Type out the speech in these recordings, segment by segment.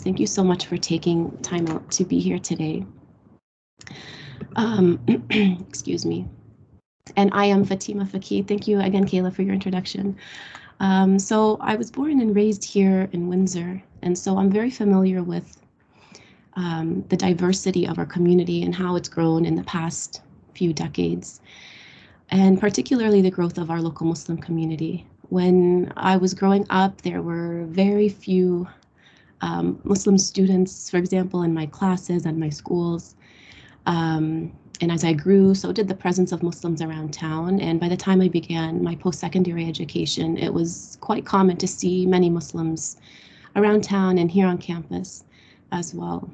Thank you so much for taking time out to be here today. Excuse me. And I am Fatima Faki. Thank you again, Kayla, for your introduction. So I was born and raised here in Windsor, and so I'm very familiar with the diversity of our community and how it's grown in the past few decades, and particularly the growth of our local Muslim community. When I was growing up, there were very few Muslim students, for example, in my classes and my schools. And as I grew, so did the presence of Muslims around town. And by the time I began my post-secondary education, it was quite common to see many Muslims around town and here on campus as well.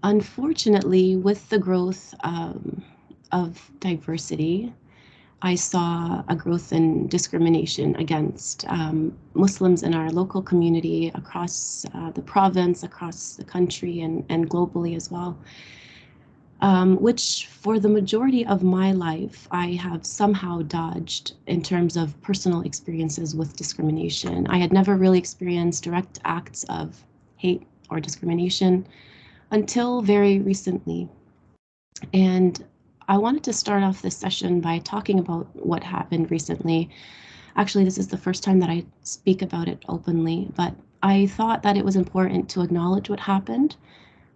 Unfortunately, with the growth of diversity, I saw a growth in discrimination against Muslims in our local community across the province, across the country, and globally as well, which for the majority of my life, I have somehow dodged in terms of personal experiences with discrimination. I had never really experienced direct acts of hate or discrimination until very recently. And I wanted to start off this session by talking about what happened recently. Actually, this is the first time that I speak about it openly, but I thought that it was important to acknowledge what happened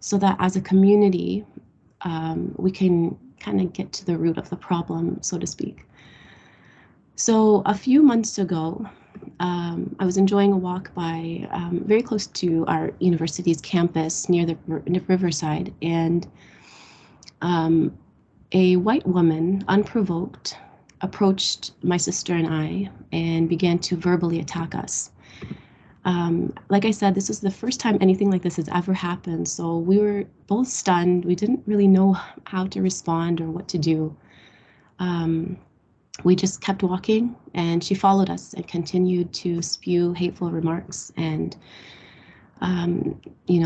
so that as a community, we can kind of get to the root of the problem, so to speak. So a few months ago, I was enjoying a walk by very close to our university's campus near the riverside, and a white woman, unprovoked, approached my sister and I and began to verbally attack us. Like I said, this was the first time anything like this has ever happened, so we were both stunned. We didn't really know how to respond or what to do. We just kept walking, and she followed us and continued to spew hateful remarks. And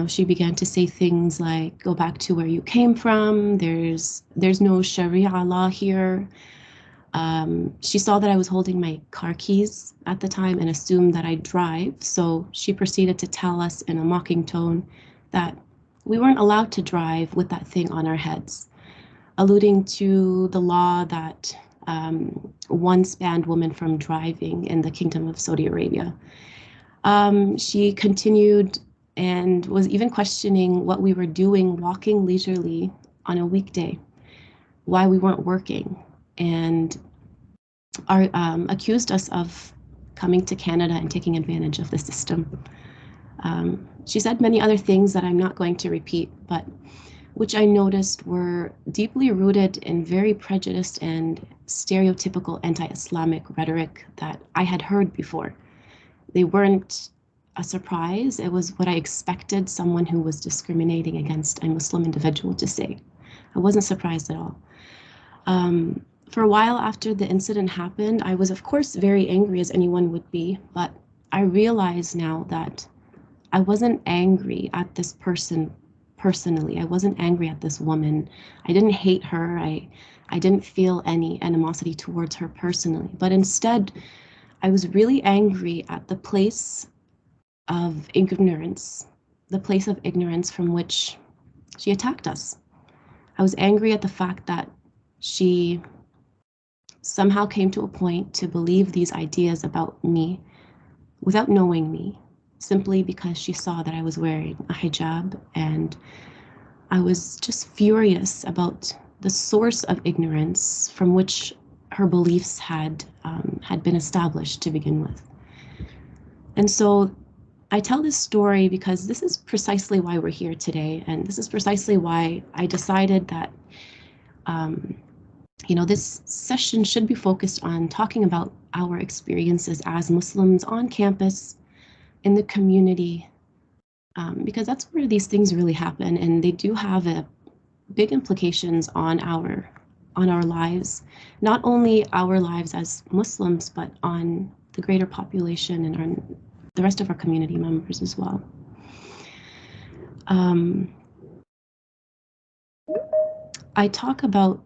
she began to say things like, "Go back to where you came from. There's no Sharia law here." She saw that I was holding my car keys at the time and assumed that I drive. So she proceeded to tell us in a mocking tone that we weren't allowed to drive with that thing on our heads, alluding to the law that once banned women from driving in the Kingdom of Saudi Arabia. She continued and was even questioning what we were doing walking leisurely on a weekday, why we weren't working, and accused us of coming to Canada and taking advantage of the system. She said many other things that I'm not going to repeat, but which I noticed were deeply rooted in very prejudiced and stereotypical anti-Islamic rhetoric that I had heard before. They weren't a surprise. It was what I expected someone who was discriminating against a Muslim individual to say. I wasn't surprised at all. For a while after the incident happened, I was, of course, very angry, as anyone would be, but I realize now that I wasn't angry at this person personally. I wasn't angry at this woman. I didn't hate her. I didn't feel any animosity towards her personally, but instead, I was really angry at the place of ignorance, from which she attacked us. I was angry at the fact that she somehow came to a point to believe these ideas about me without knowing me, simply because she saw that I was wearing a hijab, and I was just furious about the source of ignorance from which her beliefs had been established to begin with. And so I tell this story because this is precisely why we're here today, and this is precisely why I decided that this session should be focused on talking about our experiences as Muslims on campus, in the community, because that's where these things really happen, and they do have big implications on our lives, not only our lives as Muslims, but on the greater population and the rest of our community members as well. I talk about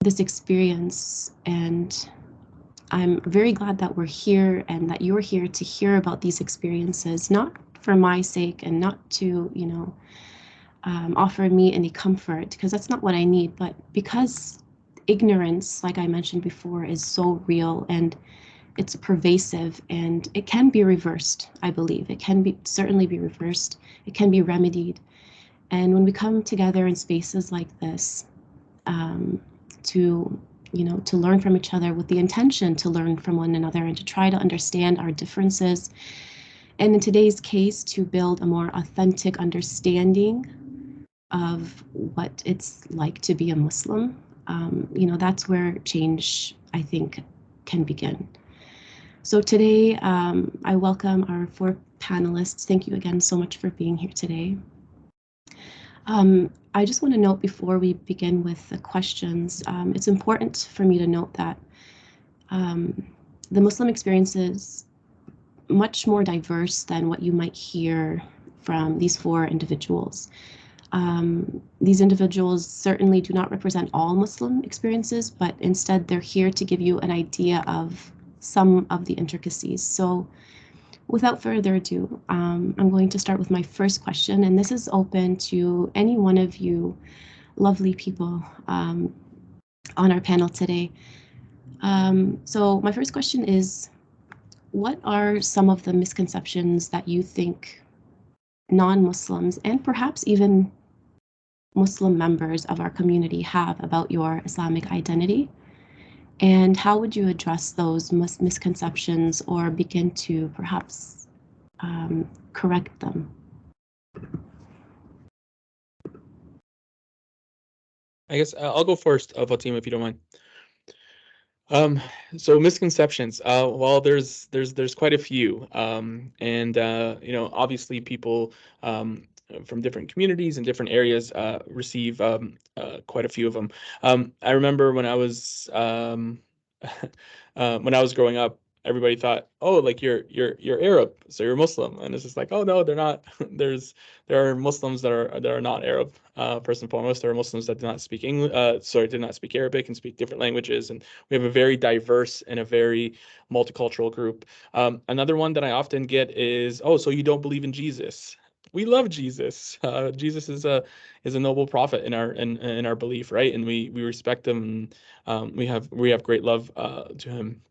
this experience, and I'm very glad that we're here and that you're here to hear about these experiences, not for my sake and not to, offer me any comfort, because that's not what I need, but because ignorance, like I mentioned before, is so real and it's pervasive, and it can be reversed. I believe it can be certainly be reversed. It can be remedied. And when we come together in spaces like this, to to learn from each other with the intention to learn from one another and to try to understand our differences, and in today's case, to build a more authentic understanding of what it's like to be a Muslim, that's where change, I think, can begin. So today, I welcome our 4 panelists. Thank you again so much for being here today. I just want to note before we begin with the questions, it's important for me to note that the Muslim experience is much more diverse than what you might hear from these 4 individuals. These individuals certainly do not represent all Muslim experiences, but instead they're here to give you an idea of some of the intricacies. So without further ado, I'm going to start with my first question, and this is open to any one of you lovely people on our panel today. So my first question is, what are some of the misconceptions that you think non-Muslims and perhaps even Muslim members of our community have about your Islamic identity? And how would you address those misconceptions or begin to perhaps correct them? I guess I'll go first, Fatima, if you don't mind. So misconceptions. Well, there's quite a few, and obviously people from different communities and different areas receive quite a few of them. I remember when I was growing up, everybody thought, oh, like you're Arab, so you're Muslim, and it's just like, oh no, they're not. There are Muslims that are not Arab. First and foremost, there are Muslims that do not speak did not speak Arabic and speak different languages, and we have a very diverse and a very multicultural group. Another one that I often get is, oh, so you don't believe in Jesus? We love Jesus. Jesus is a noble prophet in our belief, right? And we respect him. And, we have great love to him.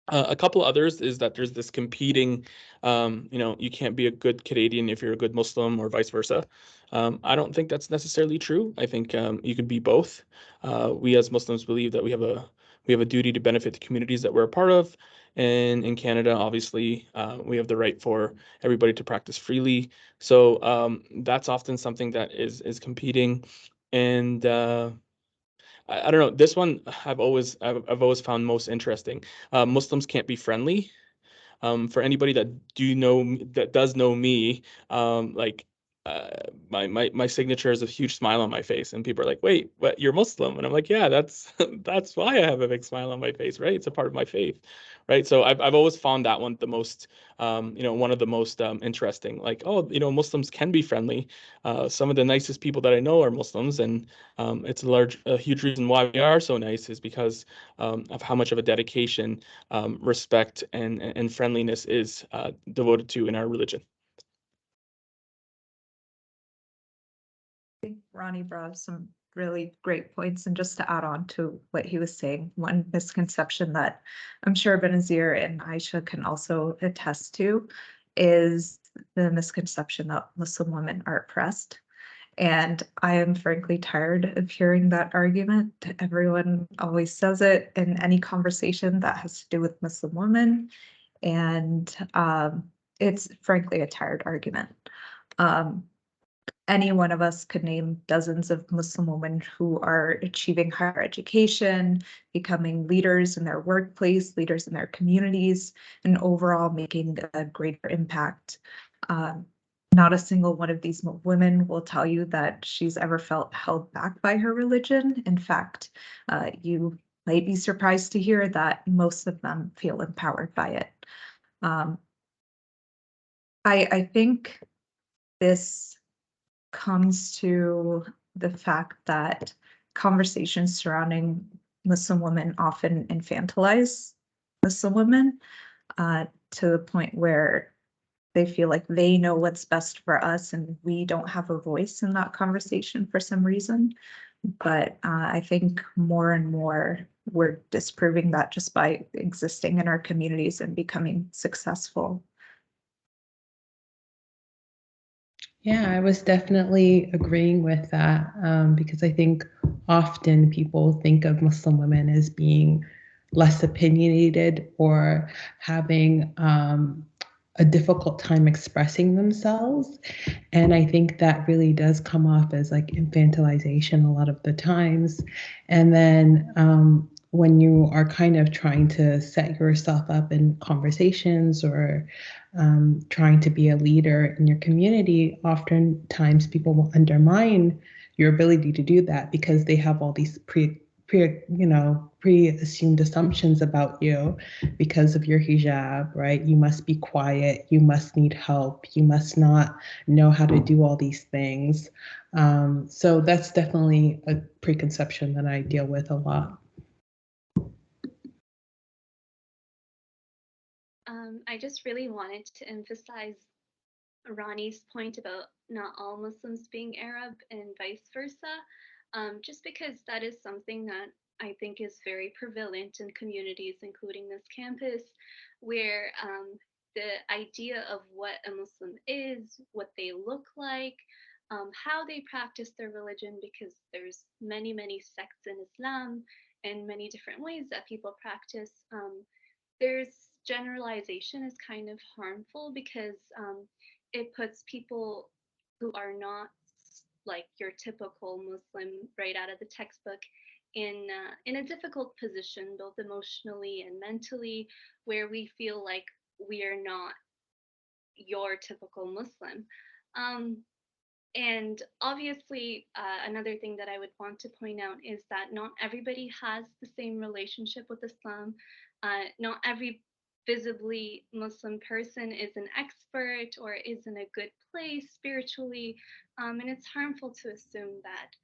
A couple others is that there's this competing, you can't be a good Canadian if you're a good Muslim or vice versa. I don't think that's necessarily true. I think you can be both. We as Muslims believe that we have a duty to benefit the communities that we're a part of. And in Canada, obviously, we have the right for everybody to practice freely. So that's often something that is competing. And I don't know. This one I've always found most interesting. Muslims can't be friendly. For anybody that does know me, like my signature is a huge smile on my face, and people are like, "Wait, what? You're Muslim?" And I'm like, "Yeah, that's that's why I have a big smile on my face, right? It's a part of my faith, right?" So I've always found that one the most, one of the most interesting. Like, oh, Muslims can be friendly. Some of the nicest people that I know are Muslims, and it's a huge reason why we are so nice is because of how much of a dedication, respect, and friendliness is devoted to in our religion. I think Ronnie brought up some really great points, and just to add on to what he was saying, one misconception that I'm sure Benazir and Aisha can also attest to is the misconception that Muslim women are oppressed. And I am frankly tired of hearing that argument. Everyone always says it in any conversation that has to do with Muslim women. And it's frankly a tired argument. Any one of us could name dozens of Muslim women who are achieving higher education, becoming leaders in their workplace, leaders in their communities, and overall making a greater impact. Not a single one of these women will tell you that she's ever felt held back by her religion. In fact, you might be surprised to hear that most of them feel empowered by it. I think this comes to the fact that conversations surrounding Muslim women often infantilize Muslim women to the point where they feel like they know what's best for us and we don't have a voice in that conversation for some reason. But I think more and more we're disproving that just by existing in our communities and becoming successful. Yeah, I was definitely agreeing with that because I think often people think of Muslim women as being less opinionated or having a difficult time expressing themselves. And I think that really does come off as like infantilization a lot of the times. And then when you are kind of trying to set yourself up in conversations or trying to be a leader in your community, oftentimes people will undermine your ability to do that because they have all these pre-assumed assumptions about you because of your hijab, right? You must be quiet, you must need help, you must not know how to do all these things. So that's definitely a preconception that I deal with a lot. I just really wanted to emphasize Ronnie's point about not all Muslims being Arab and vice versa, just because that is something that I think is very prevalent in communities, including this campus, where the idea of what a Muslim is, what they look like, how they practice their religion, because there's many, many sects in Islam and many different ways that people practice. There's generalization is kind of harmful because it puts people who are not like your typical Muslim right out of the textbook in a difficult position, both emotionally and mentally, where we feel like we are not your typical Muslim. And obviously, another thing that I would want to point out is that not everybody has the same relationship with Islam. Not every visibly Muslim person is an expert or is in a good place spiritually, and it's harmful to assume that.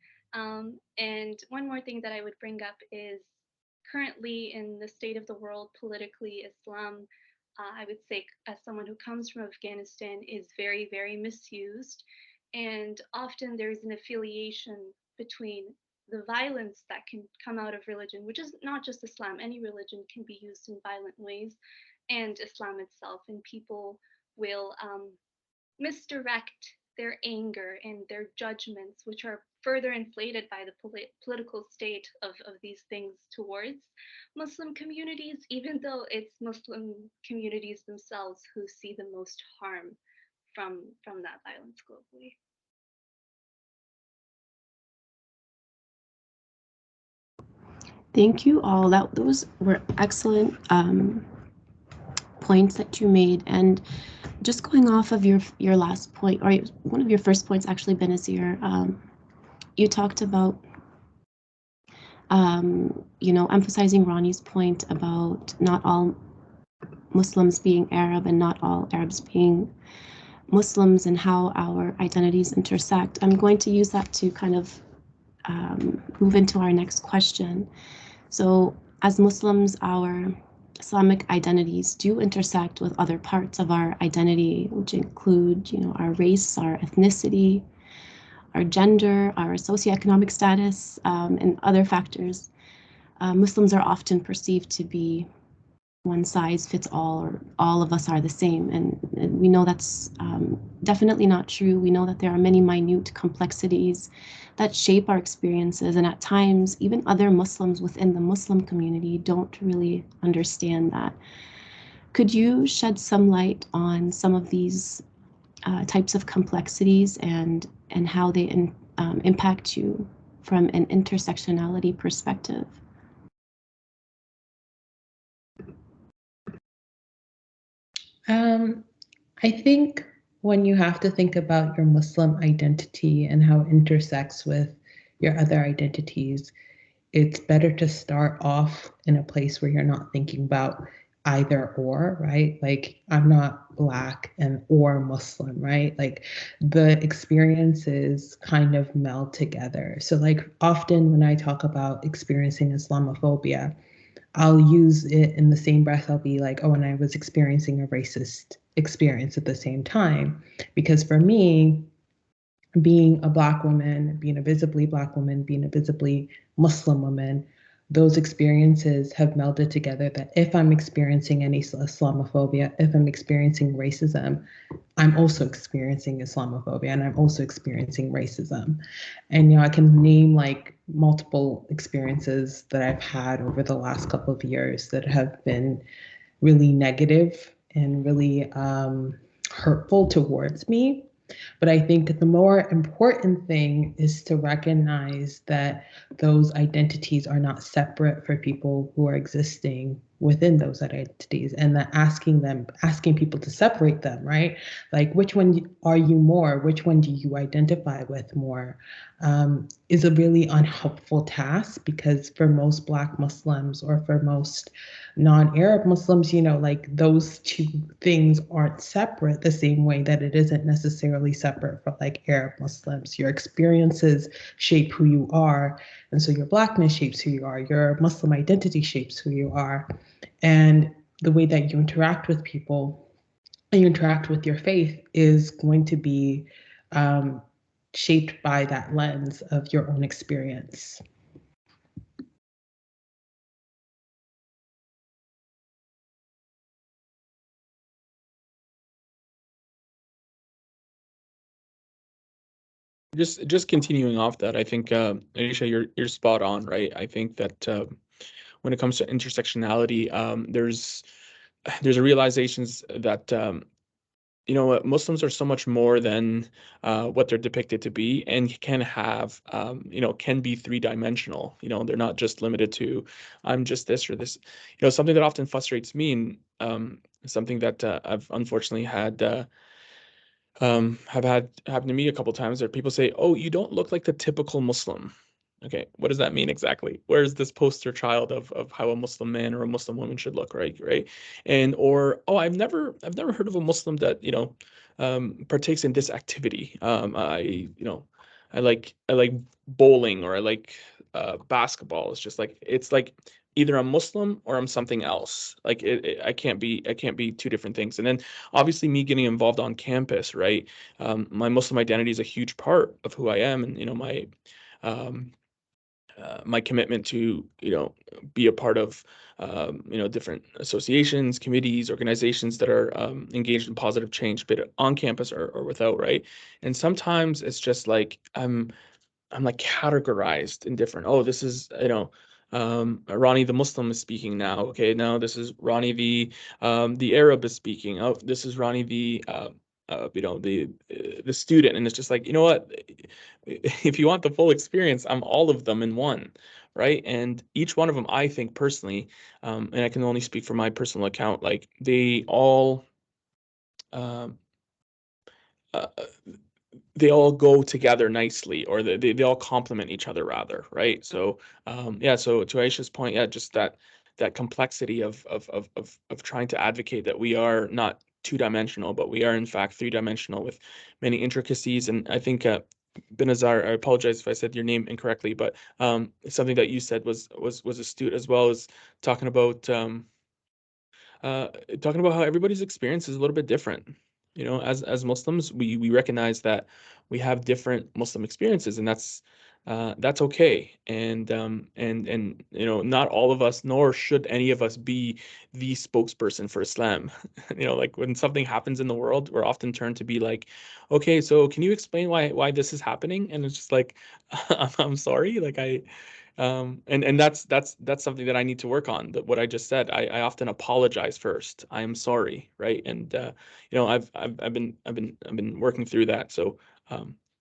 And one more thing that I would bring up is currently in the state of the world politically, Islam, I would say, as someone who comes from Afghanistan, is very, very misused. And often there's an affiliation between the violence that can come out of religion, which is not just Islam, any religion can be used in violent ways, and Islam itself. And people will misdirect their anger and their judgments, which are further inflated by the political state of these things towards Muslim communities, even though it's Muslim communities themselves who see the most harm from that violence globally. Thank you all. Those were excellent points that you made. And just going off of your last point, or one of your first points actually, Benazir, you talked about emphasizing Ronnie's point about not all Muslims being Arab and not all Arabs being Muslims and how our identities intersect. I'm going to use that to kind of move into our next question. So as Muslims, our Islamic identities do intersect with other parts of our identity, which include, our race, our ethnicity, our gender, our socioeconomic status, and other factors. Muslims are often perceived to be one size fits all, or all of us are the same. And we know that's definitely not true. We know that there are many minute complexities that shape our experiences. And at times, even other Muslims within the Muslim community don't really understand that. Could you shed some light on some of these types of complexities and how they impact you from an intersectionality perspective? I think when you have to think about your Muslim identity and how it intersects with your other identities, it's better to start off in a place where you're not thinking about either or, right? Like, I'm not Black and or Muslim, right? Like, the experiences kind of meld together. So like often when I talk about experiencing Islamophobia, I'll use it in the same breath. I'll be like, oh, and I was experiencing a racist experience at the same time. Because for me, being a Black woman, being a visibly Black woman, being a visibly Muslim woman, those experiences have melded together that if I'm experiencing any Islamophobia, if I'm experiencing racism, I'm also experiencing Islamophobia and I'm also experiencing racism. And I can name like multiple experiences that I've had over the last couple of years that have been really negative and really hurtful towards me. But I think the more important thing is to recognize that those identities are not separate for people who are existing within those identities, and that asking people to separate them, right? Like, which one are you more? Which one do you identify with more? Is a really unhelpful task, because for most Black Muslims or for most non-Arab Muslims, like those two things aren't separate the same way that it isn't necessarily separate for like Arab Muslims. Your experiences shape who you are. And so your Blackness shapes who you are. Your Muslim identity shapes who you are. And the way that you interact with people and you interact with your faith is going to be shaped by that lens of your own experience. Just continuing off that, I think Aisha, you're spot on, right? I think that when it comes to intersectionality, there's a realizations that Muslims are so much more than what they're depicted to be, and can have can be three-dimensional. They're not just limited to I'm just this or this. Something that often frustrates me, and something that I've unfortunately have had happen to me a couple times, where people say, "Oh, you don't look like the typical Muslim." Okay, what does that mean exactly? Where's this poster child of how a Muslim man or a Muslim woman should look, right? And or, oh, I've never heard of a Muslim that partakes in this activity. I like bowling, or I like basketball. It's like either I'm Muslim or I'm something else. Like I can't be two different things. And then obviously me getting involved on campus, right? My Muslim identity is a huge part of who I am, and my commitment to be a part of different associations, committees, organizations that are engaged in positive change, but on campus or without, right? And sometimes it's just like I'm like categorized in different. Oh, this is Ronnie the Muslim is speaking now. Okay, now this is Ronnie the Arab is speaking. Oh, this is Ronnie the student. And it's just like, what? If you want the full experience, I'm all of them in one, right? And each one of them, I think personally, and I can only speak for my personal account, like they all. Um, uh, they all go together nicely, or they all complement each other rather, right? So so to Aisha's point, just that complexity of trying to advocate that we are not two-dimensional, but we are in fact three-dimensional with many intricacies. And I think Benazar, I apologize if I said your name incorrectly, but something that you said was astute, as well as talking about how everybody's experience is a little bit different. As Muslims, we recognize that we have different Muslim experiences, and that's okay. And not all of us, nor should any of us, be the spokesperson for Islam. Like when something happens in the world, we're often turned to be like, okay, so can you explain why this is happening? And it's just like, I'm sorry, like and that's something that I need to work on. That what I just said, I often apologize first. I am sorry, right? And I've been working through that. So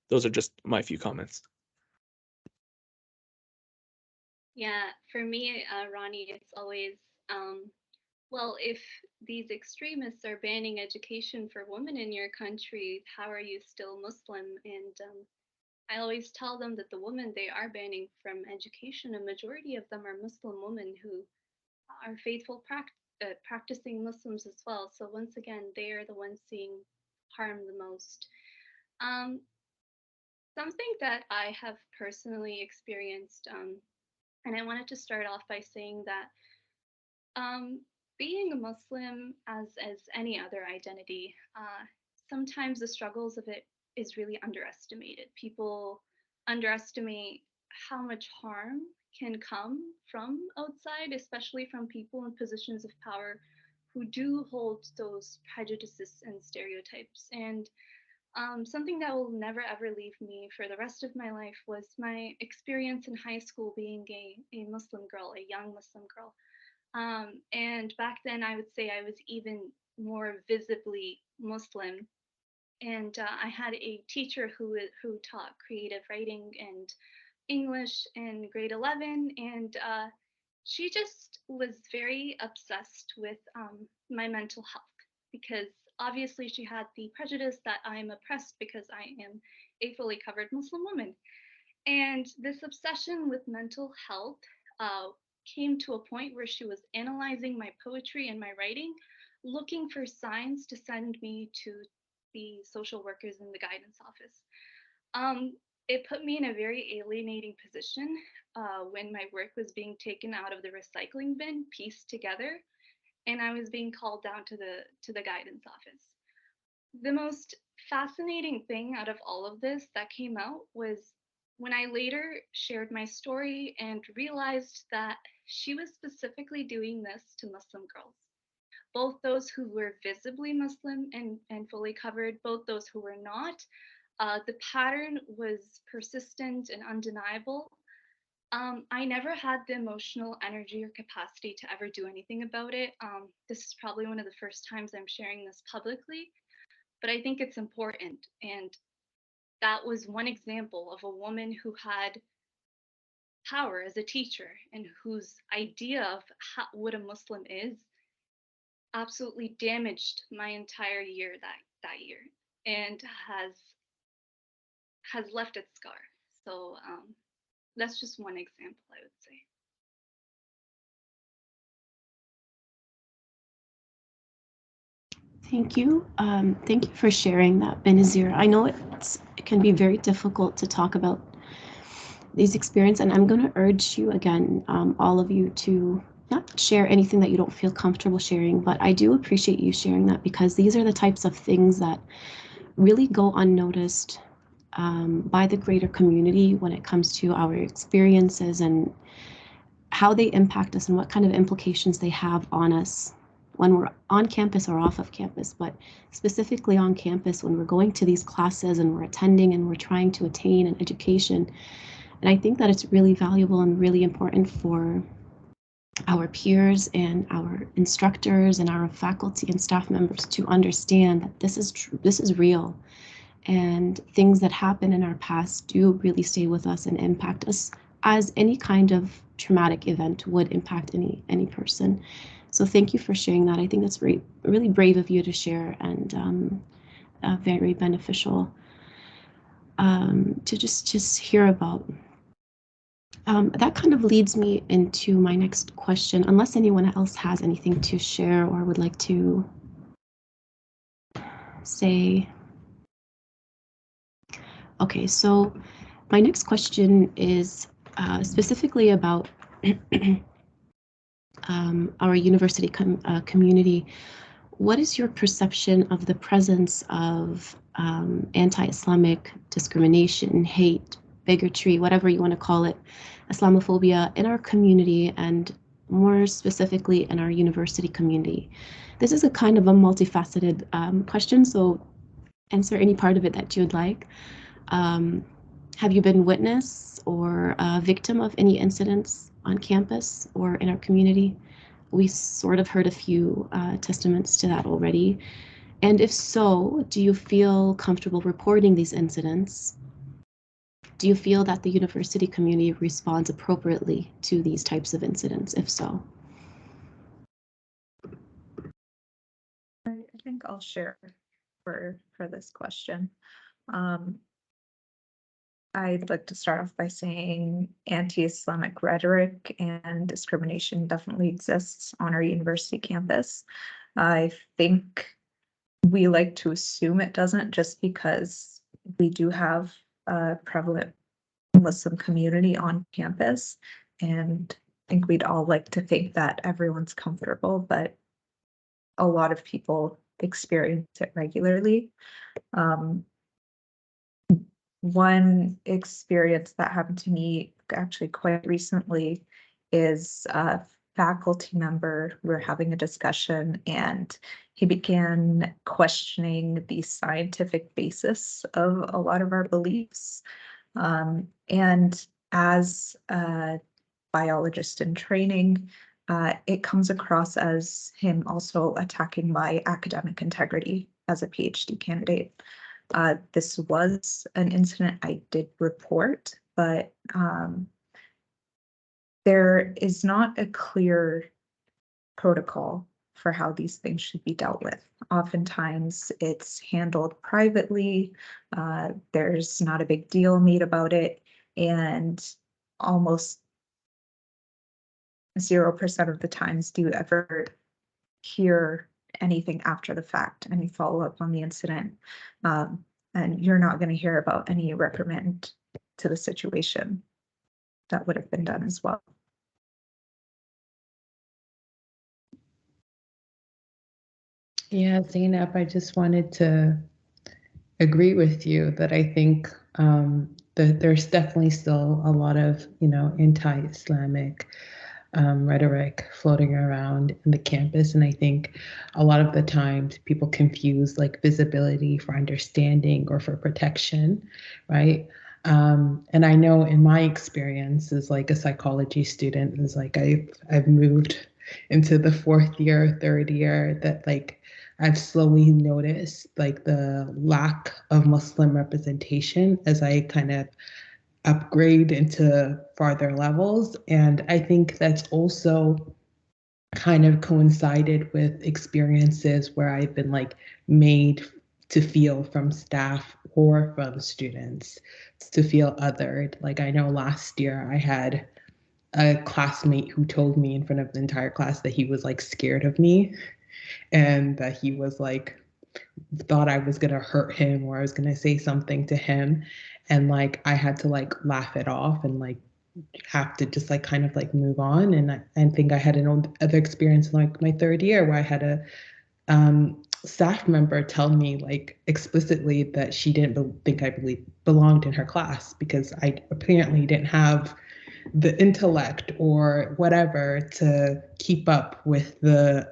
those are just my few comments. Yeah, for me, Ronnie, it's always, well, if these extremists are banning education for women in your country, how are you still Muslim? And I always tell them that the women they are banning from education, a majority of them are Muslim women who are faithful practicing Muslims as well. So once again, they are the ones seeing harm the most. Um, Something that I have personally experienced, and I wanted to start off by saying that being a Muslim, as any other identity, sometimes the struggles of it is really underestimated. People underestimate how much harm can come from outside, especially from people in positions of power who do hold those prejudices and stereotypes. And something that will never ever leave me for the rest of my life was my experience in high school being a Muslim girl, a young Muslim girl. And back then, I would say I was even more visibly Muslim. And I had a teacher who taught creative writing and English in grade 11, and she just was very obsessed with my mental health, because obviously she had the prejudice that I'm oppressed because I am a fully covered Muslim woman. And this obsession with mental health uh, came to a point where she was analyzing my poetry and my writing, looking for signs to send me to the social workers in the guidance office. It put me in a very alienating position when my work was being taken out of the recycling bin, pieced together, and I was being called down to the guidance office. The most fascinating thing out of all of this that came out was when I later shared my story and realized that she was specifically doing this to Muslim girls, both those who were visibly Muslim and fully covered, both those who were not. The pattern was persistent and undeniable. I never had the emotional energy or capacity to ever do anything about it. This is probably one of the first times I'm sharing this publicly, but I think it's important. And that was one example of a woman who had power as a teacher and whose idea of what a Muslim is absolutely damaged my entire year that year, and has left its scar. So that's just one example, I would say. Thank you. Thank you for sharing that, Benazir. I know it can be very difficult to talk about these experiences, and I'm going to urge you again, all of you, to not share anything that you don't feel comfortable sharing, but I do appreciate you sharing that, because these are the types of things that really go unnoticed by the greater community when it comes to our experiences and how they impact us and what kind of implications they have on us when we're on campus or off of campus, but specifically on campus when we're going to these classes and we're attending and we're trying to attain an education. And I think that it's really valuable and really important for our peers and our instructors and our faculty and staff members to understand that this is true, this is real, and things that happen in our past do really stay with us and impact us, as any kind of traumatic event would impact any person. So thank you for sharing that. I think that's really brave of you to share, and very beneficial to just hear about. That kind of leads me into my next question, unless anyone else has anything to share or would like to say. Okay, so my next question is specifically about our university community. What is your perception of the presence of anti-Islamic discrimination, hate, bigotry, whatever you want to call it, Islamophobia in our community, and more specifically in our university community? This is a kind of a multifaceted question, so answer any part of it that you would like. Have you been witness or a victim of any incidents on campus or in our community? We sort of heard a few testaments to that already. And if so, do you feel comfortable reporting these incidents? Do you feel that the university community responds appropriately to these types of incidents, if so? I think I'll share for this question. I'd like to start off by saying anti-Islamic rhetoric and discrimination definitely exists on our university campus. I think we like to assume it doesn't, just because we do have a prevalent Muslim community on campus, and I think we'd all like to think that everyone's comfortable, but a lot of people experience it regularly. One experience that happened to me actually quite recently is a faculty member. We were having a discussion and he began questioning the scientific basis of a lot of our beliefs. And as a biologist in training, it comes across as him also attacking my academic integrity as a PhD candidate. This was an incident I did report, but there is not a clear protocol for how these things should be dealt with. Oftentimes it's handled privately, there's not a big deal made about it, and almost 0% of the times do you ever hear anything after the fact, any follow-up on the incident. And you're not going to hear about any reprimand to the situation that would have been done as well. Yeah, Zainab, I just wanted to agree with you that I think that there's definitely still a lot of, anti-Islamic rhetoric floating around in the campus. And I think a lot of the times people confuse like visibility for understanding or for protection, right? And I know in my experience as like a psychology student, is like I've moved into the fourth year, third year, that like I've slowly noticed like the lack of Muslim representation as I kind of upgrade into farther levels. And I think that's also kind of coincided with experiences where I've been like made to feel from staff or from students to feel othered. Like I know last year I had a classmate who told me in front of the entire class that he was like scared of me and that he was like thought I was gonna hurt him or I was gonna say something to him. And like I had to like laugh it off and like have to just like kind of like move on. And I think I had an other experience in like my third year where I had a staff member tell me like explicitly that she didn't think I belonged in her class because I apparently didn't have the intellect or whatever to keep up with the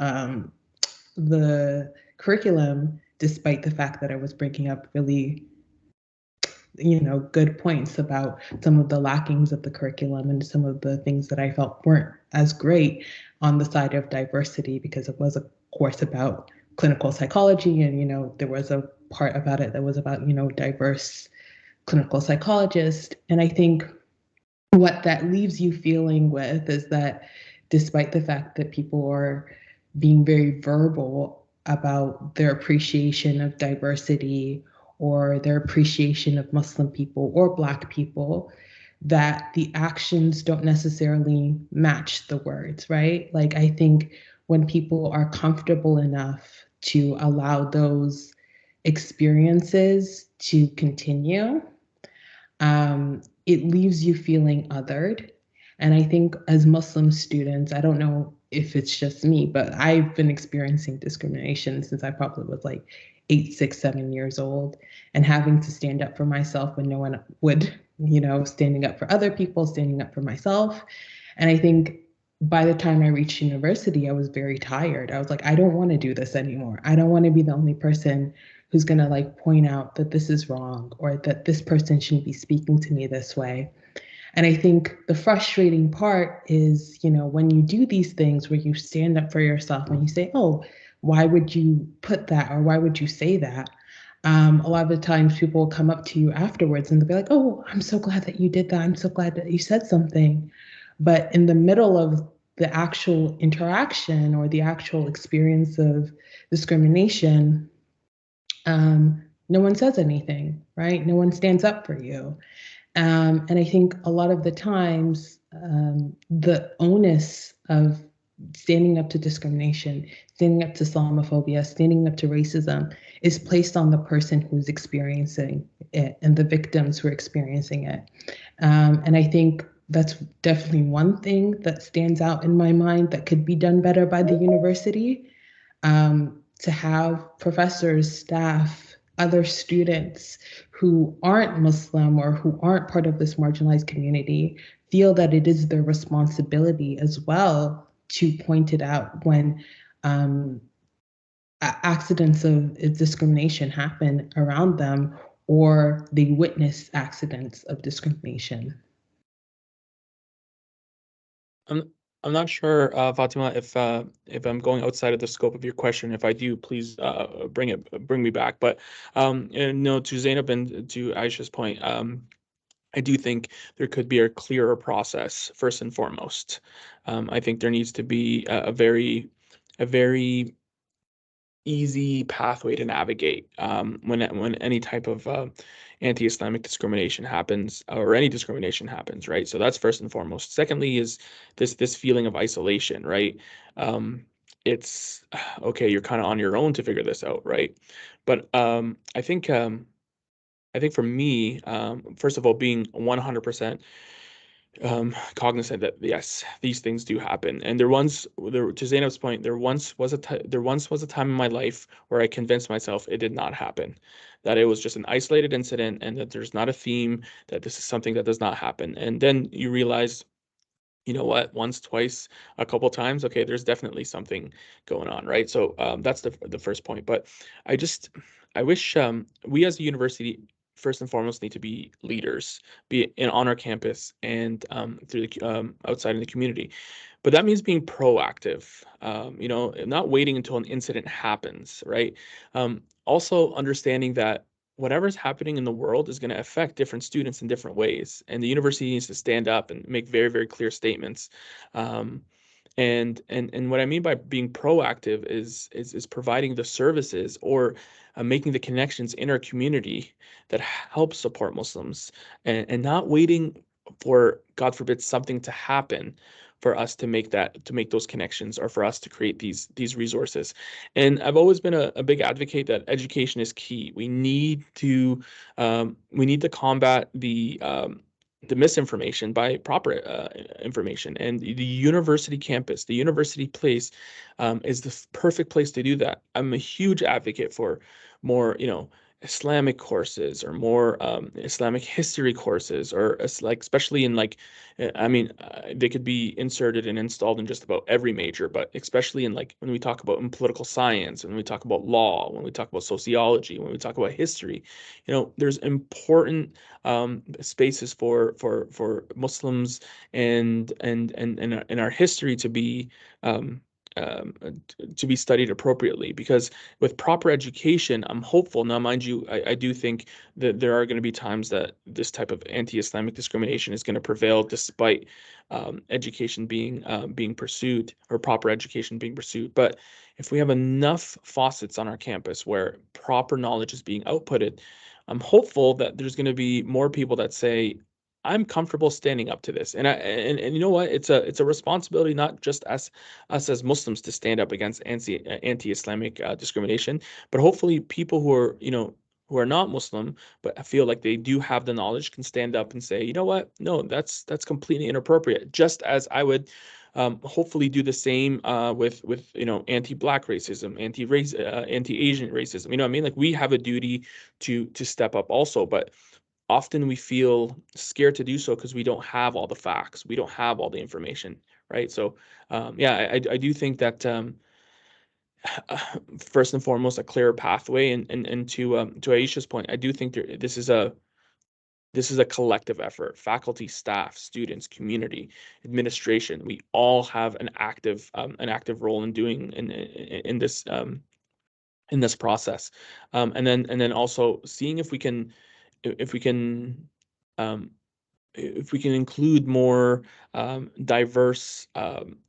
curriculum, despite the fact that I was bringing up really, good points about some of the lackings of the curriculum and some of the things that I felt weren't as great on the side of diversity, because it was a course about clinical psychology. And, there was a part about it that was about, diverse clinical psychologists. And I think what that leaves you feeling with is that despite the fact that people are being very verbal about their appreciation of diversity or their appreciation of Muslim people or Black people, that the actions don't necessarily match the words, right? Like I think when people are comfortable enough to allow those experiences to continue, it leaves you feeling othered. And I think as Muslim students, I don't know if it's just me, but I've been experiencing discrimination since I probably was like 8, 6, 7 years old, and having to stand up for myself when no one would, standing up for other people, standing up for myself. And I think by the time I reached university, I was very tired. I was like, I don't want to do this anymore. I don't want to be the only person who's going to like point out that this is wrong or that this person shouldn't be speaking to me this way. And I think the frustrating part is, when you do these things where you stand up for yourself and you say, oh, why would you put that or why would you say that? A lot of the times people will come up to you afterwards and they'll be like, oh, I'm so glad that you did that. I'm so glad that you said something. But in the middle of the actual interaction or the actual experience of discrimination, no one says anything, right? No one stands up for you. And I think a lot of the times, the onus of standing up to discrimination, standing up to Islamophobia, standing up to racism is placed on the person who's experiencing it and the victims who are experiencing it. And I think that's definitely one thing that stands out in my mind that could be done better by the university. to have professors, staff, other students who aren't Muslim or who aren't part of this marginalized community feel that it is their responsibility as well to point it out when accidents of discrimination happen around them, or they witness accidents of discrimination. I'm not sure, Fatima, if I'm going outside of the scope of your question. If I do, please bring me back. But and no, to Zainab and to Aisha's point, I do think there could be a clearer process first and foremost. I think there needs to be a very easy pathway to navigate when any type of anti-Islamic discrimination happens, or any discrimination happens, right? So that's first and foremost. Secondly is this feeling of isolation, right? It's okay, you're kind of on your own to figure this out, right? But I think for me, first of all, being 100% cognizant that yes, these things do happen. And to Zainab's point, there once was a time in my life where I convinced myself it did not happen, that it was just an isolated incident, and that there's not a theme, that this is something that does not happen. And then you realize, you know what, once, twice, a couple times, okay, there's definitely something going on, right? So that's the first point. But I wish we as a university first and foremost need to be leaders, be it on our campus and through the outside in the community. But that means being proactive, not waiting until an incident happens, right? Also understanding that whatever's happening in the world is going to affect different students in different ways, and the university needs to stand up and make very, very clear statements. And what I mean by being proactive is providing the services, or making the connections in our community that help support Muslims, and not waiting for, God forbid, something to happen for us to make those connections, or for us to create these resources. And I've always been a big advocate that education is key. We need to combat the misinformation by proper information. And the university campus, the university place, is the perfect place to do that. I'm a huge advocate for more, Islamic courses, or more Islamic history courses, or especially in they could be inserted and installed in just about every major, but especially in when we talk about in political science, when we talk about law, when we talk about sociology, when we talk about history, there's important spaces for Muslims and in our history to be studied appropriately. Because with proper education, I'm hopeful. Now, mind you, I do think that there are going to be times that this type of anti-Islamic discrimination is going to prevail, despite education being pursued, or proper education being pursued. But if we have enough faucets on our campus where proper knowledge is being outputted, I'm hopeful that there's going to be more people that say, I'm comfortable standing up to this. And you know what? It's a responsibility, not just us as Muslims, to stand up against anti-Islamic discrimination, but hopefully people who are not Muslim but feel like they do have the knowledge can stand up and say, you know what? No, that's completely inappropriate. Just as I would hopefully do the same with anti-Black racism, anti-Asian racism. You know what I mean? Like, we have a duty to step up also, but often we feel scared to do so because we don't have all the facts, we don't have all the information, right? So I do think that first and foremost, a clearer pathway, and to Aisha's point, I do think this is a collective effort. Faculty, staff, students, community, administration, we all have an active role in doing in this process. And then also seeing if we can um, include more diverse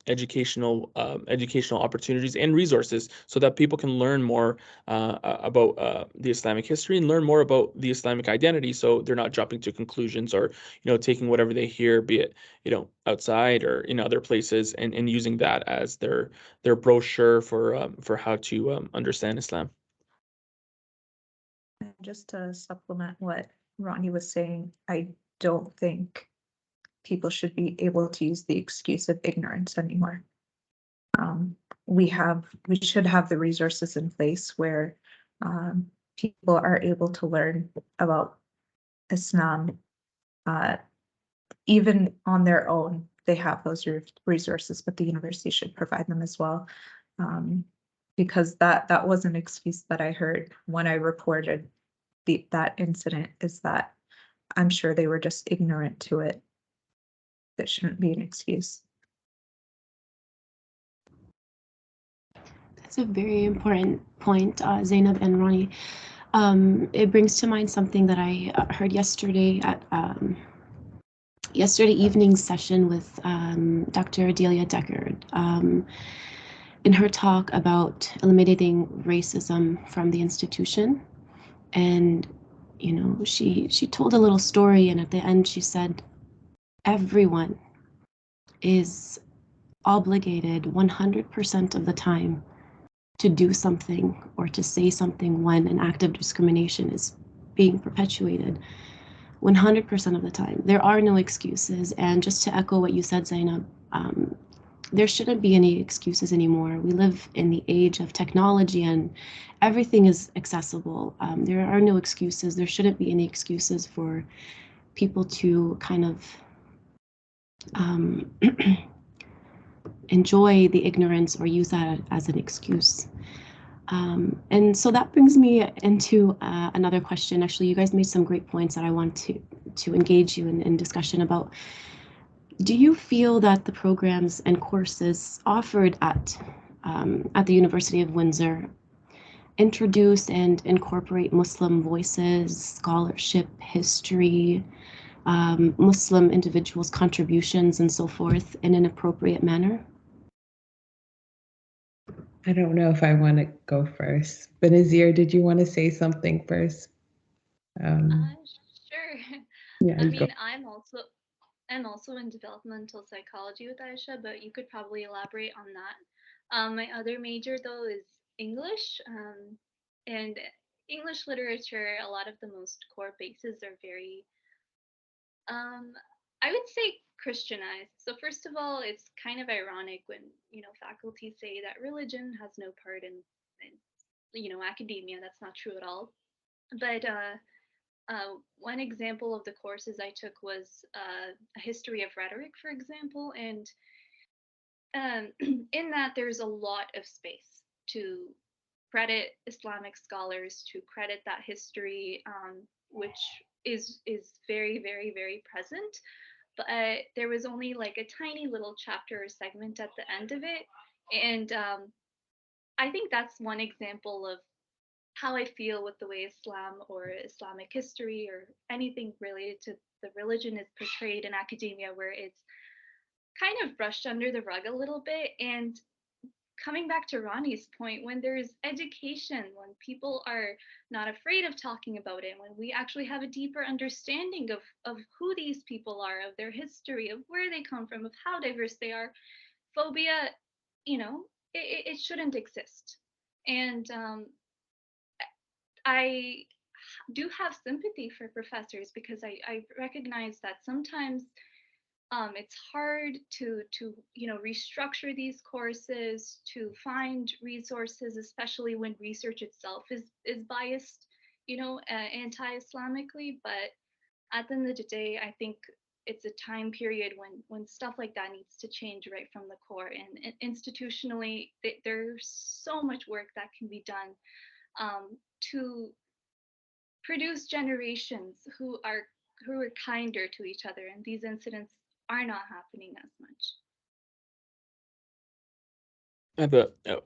educational opportunities and resources, so that people can learn more about the Islamic history, and learn more about the Islamic identity, so they're not jumping to conclusions, or taking whatever they hear, be it outside or in other places, and using that as their brochure for how to understand Islam. And just to supplement what Ronnie was saying, I don't think people should be able to use the excuse of ignorance anymore. we should have the resources in place where people are able to learn about Islam even on their own. They have those resources, but the university should provide them as well. Because that was an excuse that I heard when I reported that incident, is that I'm sure they were just ignorant to it. That shouldn't be an excuse. That's a very important point, Zainab and Ronnie. It brings to mind something that I heard yesterday at yesterday evening's session with Dr. Adelia Deckard. In her talk about eliminating racism from the institution. And, you know, she told a little story, and at the end she said, everyone is obligated 100% of the time to do something or to say something when an act of discrimination is being perpetuated. 100% of the time. There are no excuses. And just to echo what you said, Zainab, there shouldn't be any excuses anymore. We live in the age of technology and everything is accessible. There are no excuses. There shouldn't be any excuses for people to kind of enjoy the ignorance or use that as an excuse. And so that brings me into another question. Actually, you guys made some great points that I want to engage you in discussion about. Do you feel that the programs and courses offered at the University of Windsor introduce and incorporate Muslim voices, scholarship, history, Muslim individuals' contributions, and so forth in an appropriate manner? I don't know if I want to go first. Benazir, did you want to say something first? Sure. Yeah, I mean, I'm also in developmental psychology with Aisha, but you could probably elaborate on that. My other major though is English, and English literature. A lot of the most core bases are very, I would say, Christianized. So first of all, it's kind of ironic when faculty say that religion has no part in academia. That's not true at all. But one example of the courses I took was a history of rhetoric, for example, and in that there's a lot of space to credit Islamic scholars, to credit that history, which is very, very, very present. But there was only like a tiny little chapter or segment at the end of it, and I think that's one example of how I feel with the way Islam or Islamic history or anything related to the religion is portrayed in academia, where it's kind of brushed under the rug a little bit. And coming back to Ronnie's point, when there's education, when people are not afraid of talking about it, when we actually have a deeper understanding of who these people are, of their history, of where they come from, of how diverse they are, phobia, it shouldn't exist. And I do have sympathy for professors, because I recognize that sometimes it's hard to restructure these courses, to find resources, especially when research itself is biased, anti-Islamically. But at the end of the day, I think it's a time period when stuff like that needs to change right from the core. And institutionally, there's so much work that can be done to produce generations who are kinder to each other, and these incidents are not happening as much. I have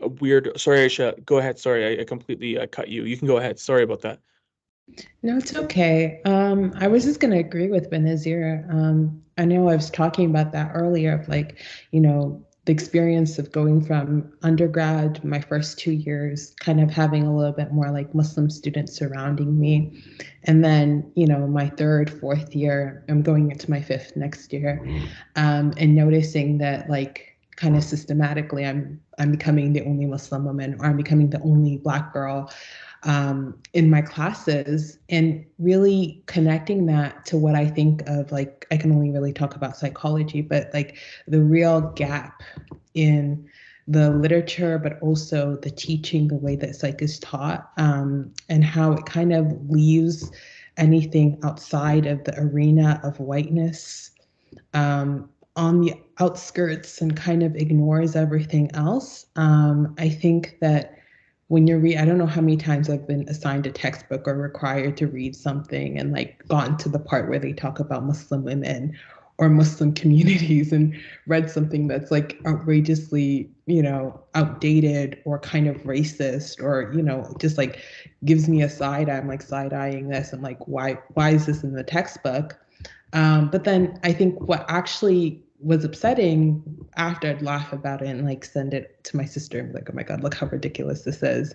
a weird. Sorry, Aisha. Go ahead. Sorry, I completely cut you. You can go ahead. Sorry about that. No, it's okay. I was just going to agree with Benazir. I know I was talking about that earlier, of the experience of going from undergrad, my first 2 years, kind of having a little bit more like Muslim students surrounding me. And then, my third, fourth year, I'm going into my fifth next year, and noticing that kind of systematically I'm becoming the only Muslim woman, or I'm becoming the only Black girl in my classes, and really connecting that to what I think of, I can only really talk about psychology, but the real gap in the literature, but also the teaching, the way that psych is taught, and how it kind of leaves anything outside of the arena of whiteness on the outskirts and kind of ignores everything else. I think that when you're I don't know how many times I've been assigned a textbook or required to read something and like gotten to the part where they talk about Muslim women or Muslim communities and read something that's like outrageously, outdated or kind of racist, or, just like gives me a side eye. I'm like side-eyeing this and like, why is this in the textbook? But then I think what actually was upsetting, after I'd laugh about it and like send it to my sister and be like, oh my God, look how ridiculous this is,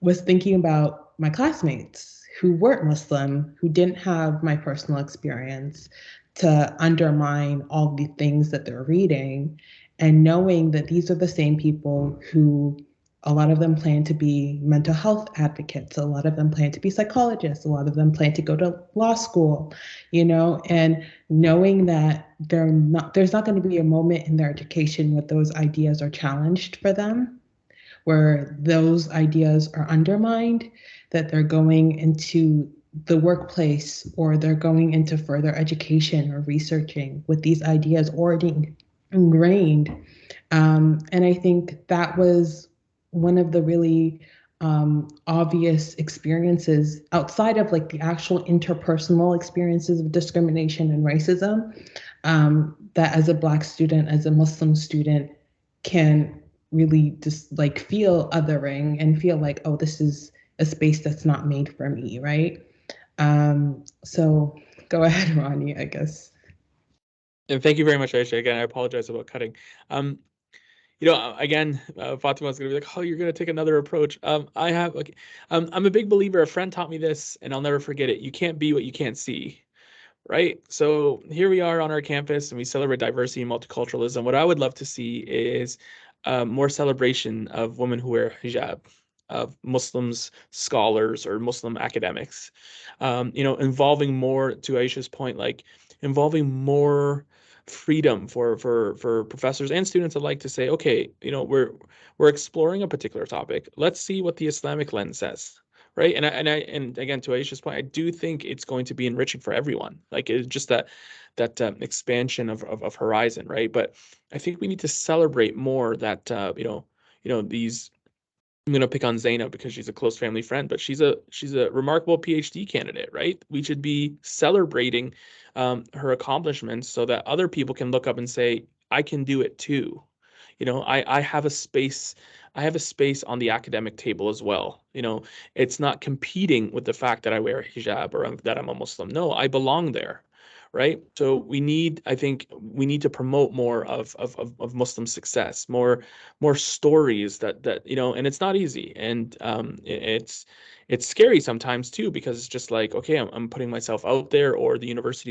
was thinking about my classmates who weren't Muslim, who didn't have my personal experience to undermine all the things that they're reading, and knowing that these are the same people who, a lot of them plan to be mental health advocates, a lot of them plan to be psychologists, a lot of them plan to go to law school, and knowing that there's not going to be a moment in their education where those ideas are challenged for them, where those ideas are undermined, that they're going into the workplace or they're going into further education or researching with these ideas already ingrained. And I think that was one of the really obvious experiences outside of like the actual interpersonal experiences of discrimination and racism, that as a Black student, as a Muslim student, can really just like feel othering and feel like, oh, this is a space that's not made for me, right? So go ahead, Ronnie, I guess. And thank you very much, Aisha. Again, I apologize about cutting. Again, Fatima's gonna be like, "Oh, you're gonna take another approach." I'm a big believer. A friend taught me this, and I'll never forget it. You can't be what you can't see, right? So here we are on our campus, and we celebrate diversity and multiculturalism. What I would love to see is more celebration of women who wear hijab, of Muslims, scholars, or Muslim academics. Involving more, to Aisha's point, like involving more freedom for professors and students alike to say, okay, we're exploring a particular topic. Let's see what the Islamic lens says. Right. And again, to Aisha's point, I do think it's going to be enriching for everyone. Like it's just that expansion of horizon. Right. But I think we need to celebrate more that, these, I'm going to pick on Zainab because she's a close family friend, but she's a remarkable PhD candidate, right? We should be celebrating her accomplishments so that other people can look up and say, I can do it too. I have a space. I have a space on the academic table as well. It's not competing with the fact that I wear a hijab or that I'm a Muslim. No, I belong there. Right. So I think we need to promote more of Muslim success, more stories that, and it's not easy. And it's scary sometimes too, because it's just like, okay, I'm putting myself out there, or the university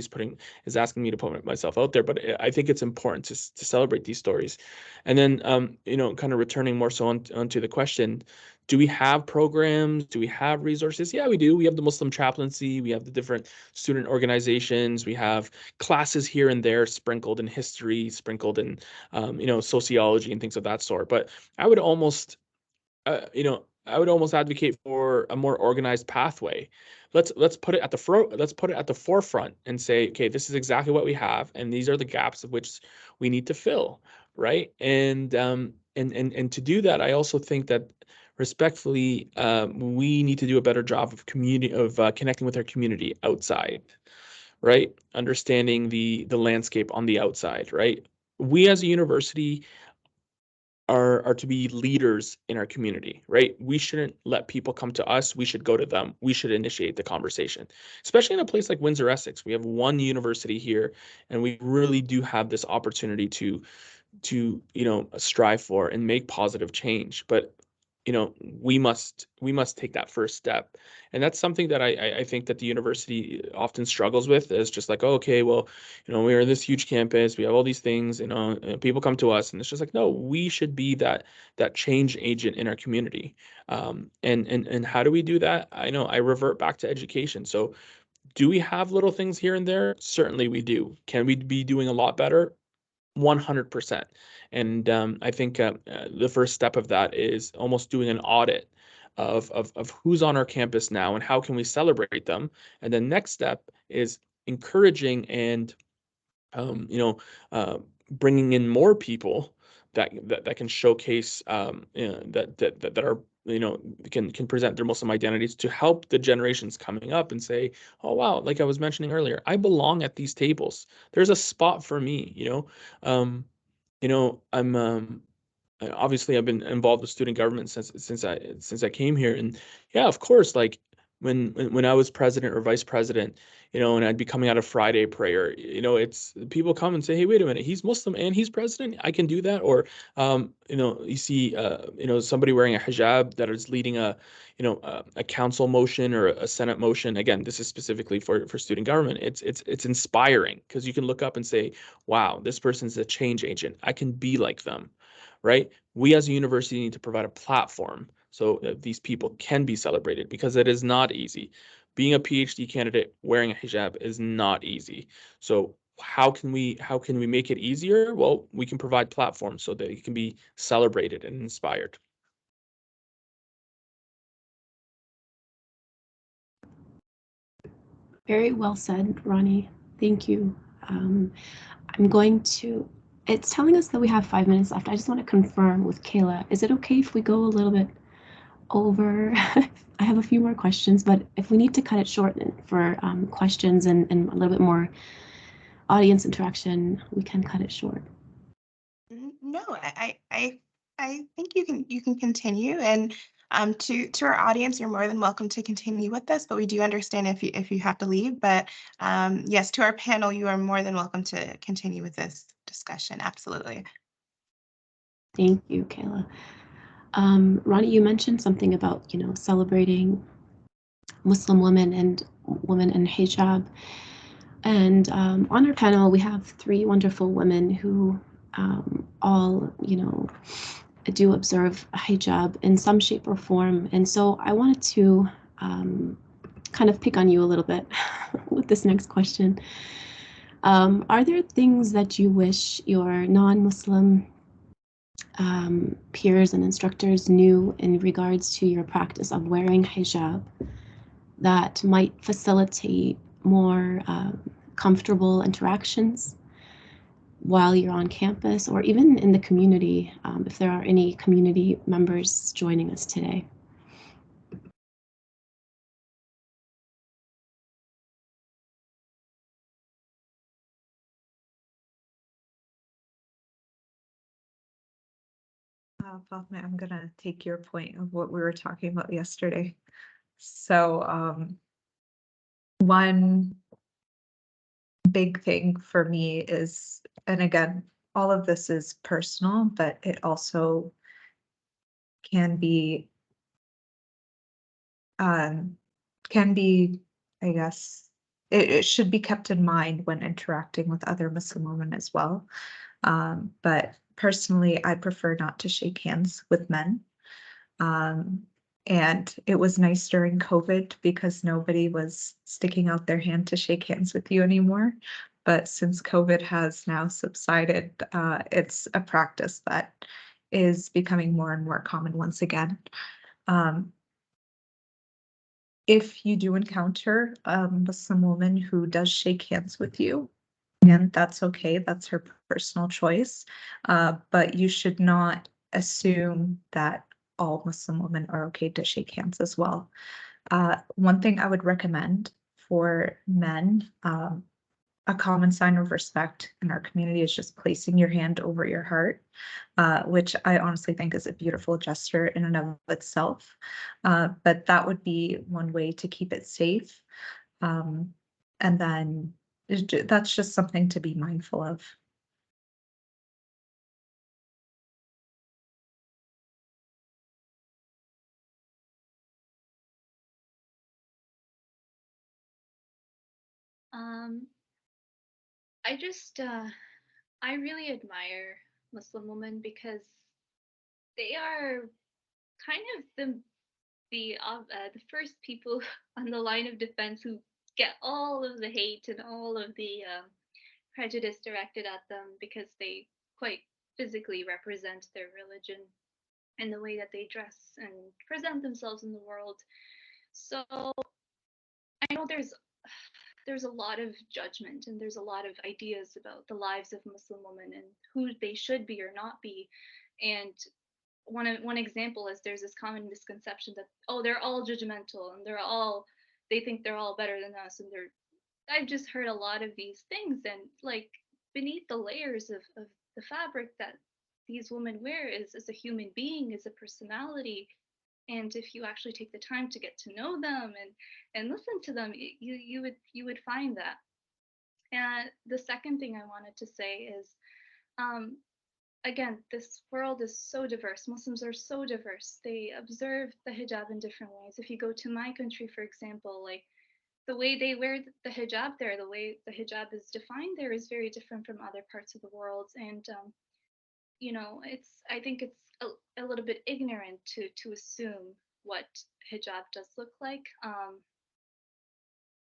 is asking me to put myself out there. But I think it's important to celebrate these stories. And then, kind of returning more so onto the question, do we have programs? Do we have resources? Yeah, we do. We have the Muslim chaplaincy. We have the different student organizations. We have classes here and there sprinkled in history, sprinkled in, sociology and things of that sort. But I would almost, advocate for a more organized pathway. Let's put it at the forefront and say, okay, this is exactly what we have, and these are the gaps of which we need to fill, right? And to do that, I also think that respectfully, we need to do a better job of connecting with our community outside, right? Understanding the landscape on the outside, right? We as a university are to be leaders in our community, right? We shouldn't let people come to us. We should go to them. We should initiate the conversation, especially in a place like Windsor, Essex. We have one university here, and we really do have this opportunity to strive for and make positive change. But we must take that first step, and that's something that I think that the university often struggles with. Is just like, oh, okay, well, we're in this huge campus, we have all these things, and people come to us, and it's just like, no, we should be that change agent in our community. And how do we do that? I revert back to education. So do we have little things here and there? Certainly we do. Can we be doing a lot better? 100%. And I think the first step of that is almost doing an audit of who's on our campus now and how can we celebrate them. And the next step is encouraging and bringing in more people that can showcase that are can present their Muslim identities to help the generations coming up and say, oh wow, like I was mentioning earlier, I belong at these tables. There's a spot for me. I'm obviously I've been involved with student government since I came here, and yeah, of course, like when I was president or vice president, and I'd be coming out of Friday prayer, it's people come and say, hey, wait a minute, he's Muslim and he's president, I can do that. Or you see somebody wearing a hijab that is leading a council motion or a Senate motion. Again, this is specifically for student government. It's inspiring because you can look up and say, wow, this person's a change agent, I can be like them. Right? We as a university need to provide a platform so that these people can be celebrated, because it is not easy. Being a PhD candidate wearing a hijab is not easy. So how can we make it easier? Well, we can provide platforms so that it can be celebrated and inspired. Very well said, Ronnie. Thank you. I'm going to, it's telling us that we have 5 minutes left. I just want to confirm with Kayla, is it okay if we go a little bit over? I have a few more questions, but if we need to cut it short for questions and a little bit more audience interaction, we can cut it short. No, I think you can continue, and to our audience, you're more than welcome to continue with this, but we do understand if you have to leave. But yes, to our panel, you are more than welcome to continue with this discussion. Absolutely. Thank you, Kayla. Ronnie, you mentioned something about celebrating Muslim women and women in hijab. And on our panel, we have 3 wonderful women who all, do observe hijab in some shape or form. And so I wanted to kind of pick on you a little bit with this next question. Are there things that you wish your non-Muslim peers and instructors knew in regards to your practice of wearing hijab that might facilitate more comfortable interactions while you're on campus, or even in the community, if there are any community members joining us today? Fatima, I'm gonna take your point of what we were talking about yesterday. So one big thing for me is, and again, all of this is personal, but it also can be, I guess, it should be kept in mind when interacting with other Muslim women as well. But personally, I prefer not to shake hands with men. And it was nice during COVID because nobody was sticking out their hand to shake hands with you anymore. But since COVID has now subsided, it's a practice that is becoming more and more common once again. If you do encounter a Muslim woman who does shake hands with you, and that's okay, that's her personal choice, but you should not assume that all Muslim women are okay to shake hands as well. One thing I would recommend for men, a common sign of respect in our community is just placing your hand over your heart, which I honestly think is a beautiful gesture in and of itself. But that would be one way to keep it safe. And then that's just something to be mindful of. I just I really admire Muslim women because they are kind of the first people on the line of defense who get all of the hate and all of the prejudice directed at them because they quite physically represent their religion and the way that they dress and present themselves in the world. So I know there's a lot of judgment and there's a lot of ideas about the lives of Muslim women and who they should be or not be. And one example is there's this common misconception that, oh, they're all judgmental and they think they're all better than us, and I've just heard a lot of these things, and like beneath the layers of the fabric that these women wear is a human being, is a personality. And if you actually take the time to get to know them and listen to them, you would find that. And the second thing I wanted to say is, again, this world is so diverse. Muslims are so diverse. They observe the hijab in different ways. If you go to my country, for example, like the way they wear the hijab there, the way the hijab is defined there is very different from other parts of the world. And I think it's a little bit ignorant to assume what hijab does look like.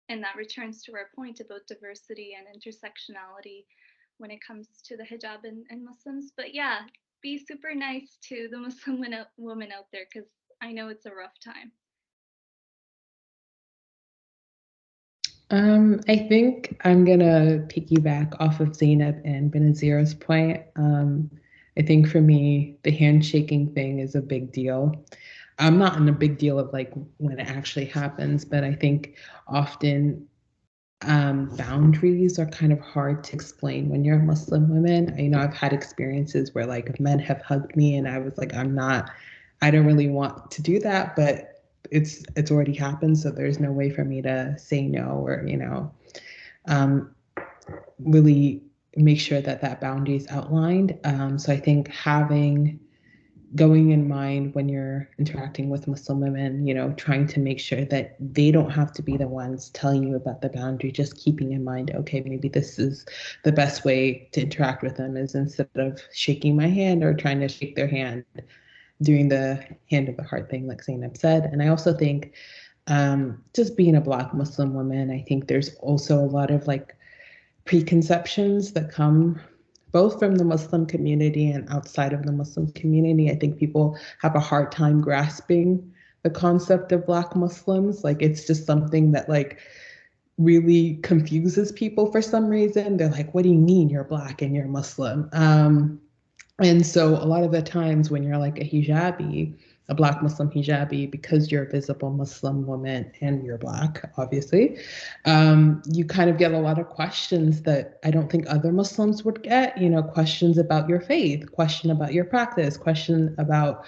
And that returns to our point about diversity and intersectionality when it comes to the hijab and Muslims. But yeah, be super nice to the Muslim woman out there, because I know it's a rough time. I think I'm gonna piggyback off of Zainab and Benazir's point. I think for me, the handshaking thing is a big deal. I'm not in a big deal of like when it actually happens, but I think often boundaries are kind of hard to explain when you're a Muslim woman. I've had experiences where like men have hugged me and I was like, I don't really want to do that, but it's already happened, so there's no way for me to say no or really make sure that boundary is outlined. So I think going in mind when you're interacting with Muslim women, trying to make sure that they don't have to be the ones telling you about the boundary, just keeping in mind, okay, maybe this is the best way to interact with them is instead of shaking my hand or trying to shake their hand, doing the hand of the heart thing, like Zainab said. And I also think just being a Black Muslim woman, I think there's also a lot of like preconceptions that come both from the Muslim community and outside of the Muslim community. I think people have a hard time grasping the concept of Black Muslims. Like it's just something that like really confuses people for some reason. They're like, what do you mean you're Black and you're Muslim? And so a lot of the times when you're like a hijabi, a Black Muslim hijabi, because you're a visible Muslim woman and you're Black, obviously, you kind of get a lot of questions that I don't think other Muslims would get, questions about your faith, question about your practice, question about,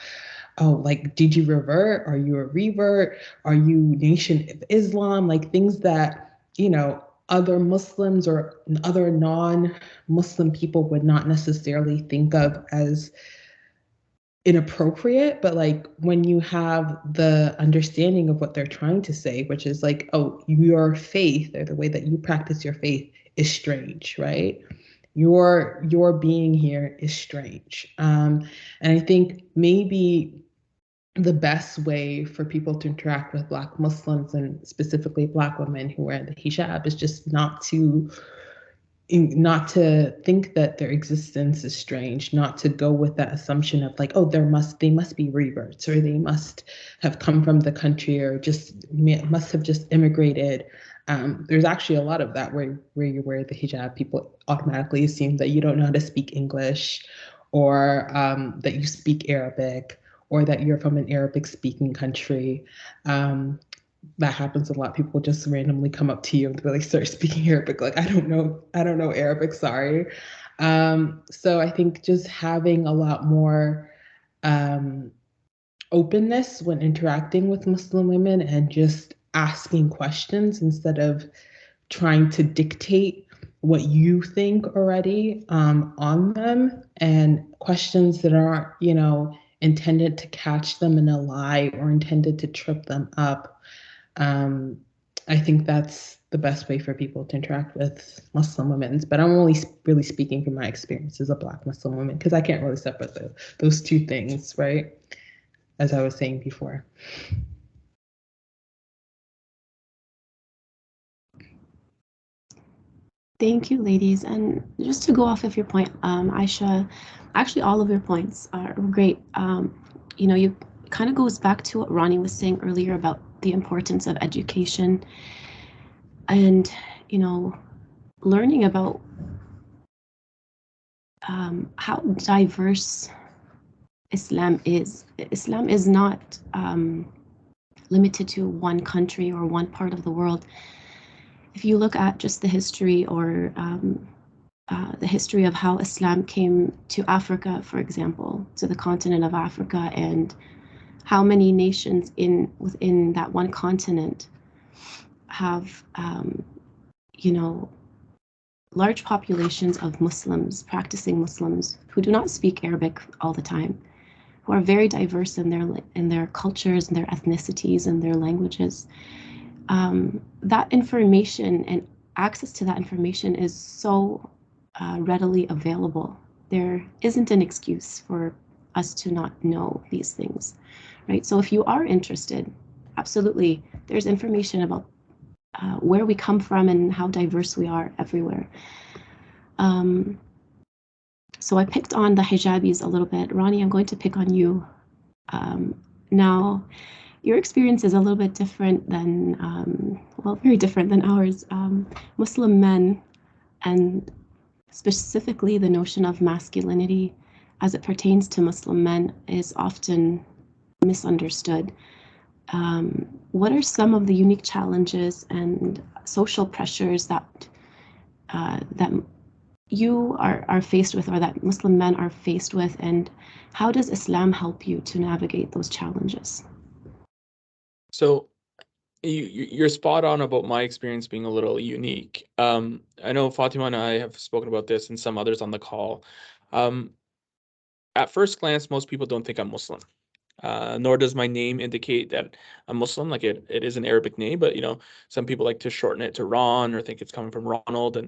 oh, like, did you revert? Are you a revert? Are you Nation of Islam? Like things that, other Muslims or other non-Muslim people would not necessarily think of as inappropriate, but like when you have the understanding of what they're trying to say, which is like, oh, your faith or the way that you practice your faith is strange, right? Your being here is strange. And I think maybe the best way for people to interact with Black Muslims and specifically Black women who wear the hijab is just not to think that their existence is strange, not to go with that assumption of like, oh, they must be reverts, or they must have come from the country, or just must have just immigrated. There's actually a lot of that where you wear the hijab, people automatically assume that you don't know how to speak English, or that you speak Arabic, or that you're from an Arabic speaking country. That happens a lot. People just randomly come up to you and really start speaking Arabic. Like, I don't know Arabic, sorry. So I think just having a lot more openness when interacting with Muslim women and just asking questions instead of trying to dictate what you think already on them, and questions that aren't, intended to catch them in a lie or intended to trip them up. I think that's the best way for people to interact with Muslim women. But I'm only really speaking from my experience as a Black Muslim woman, because I can't really separate those two things, right? As I was saying before. Thank you, ladies. And just to go off of your point, Aisha, actually all of your points are great. You know, you kind of goes back to what Ronnie was saying earlier about the importance of education and, you know, learning about how diverse Islam is. Islam is not limited to one country or one part of the world. If you look at just the history or the history of how Islam came to Africa, for example, to the continent of Africa, and how many nations within that one continent have, you know, large populations of Muslims, practicing Muslims, who do not speak Arabic all the time, who are very diverse in their cultures and their ethnicities and their languages. That information and access to that information is so readily available. There isn't an excuse for us to not know these things, right? So if you are interested, absolutely, there's information about where we come from and how diverse we are everywhere. So I picked on the hijabis a little bit. Ronnie, I'm going to pick on you. Now, your experience is a little bit different than, well, very different than ours. Muslim men, and specifically the notion of masculinity as it pertains to Muslim men, is often misunderstood. What are some of the unique challenges and social pressures that you are faced with, or that Muslim men are faced with, and how does Islam help you to navigate those challenges? So you're spot on about my experience being a little unique. I know Fatima and I have spoken about this and some others on the call. At first glance, most people don't think I'm Muslim. Nor does my name indicate that I'm Muslim. Like it is an Arabic name, but you know, some people like to shorten it to Ron or think it's coming from Ronald.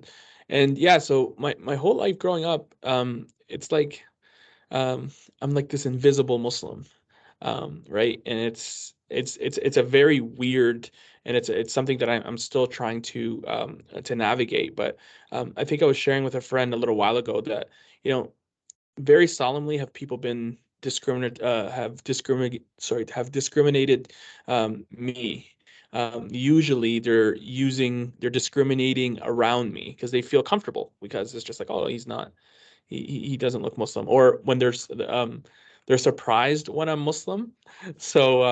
And yeah, so my whole life growing up, it's like I'm like this invisible Muslim, right? And it's a very weird, and it's something that I'm still trying to navigate. But I think I was sharing with a friend a little while ago that, you know, very solemnly have people been have discriminated me. Usually they're discriminating around me because they feel comfortable, because it's just like, oh, he doesn't look Muslim, or when they're surprised when I'm Muslim. So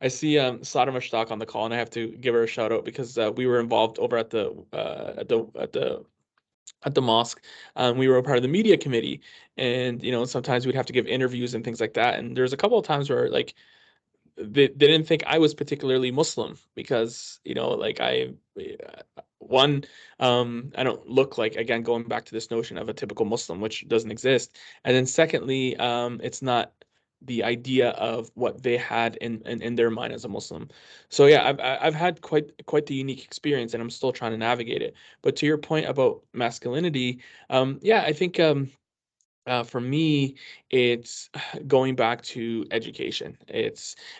I see Sada Mushtaq on the call, and I have to give her a shout out because we were involved over at the mosque. We were a part of the media committee, and you know, sometimes we'd have to give interviews and things like that. And there's a couple of times where like they didn't think I was particularly Muslim because, you know, like I don't look like, again, going back to this notion of a typical Muslim, which doesn't exist. And then secondly, it's not the idea of what they had in their mind as a Muslim. So yeah, I've had quite the unique experience, and I'm still trying to navigate it. But to your point about masculinity, yeah, I think for me, it's going back to education.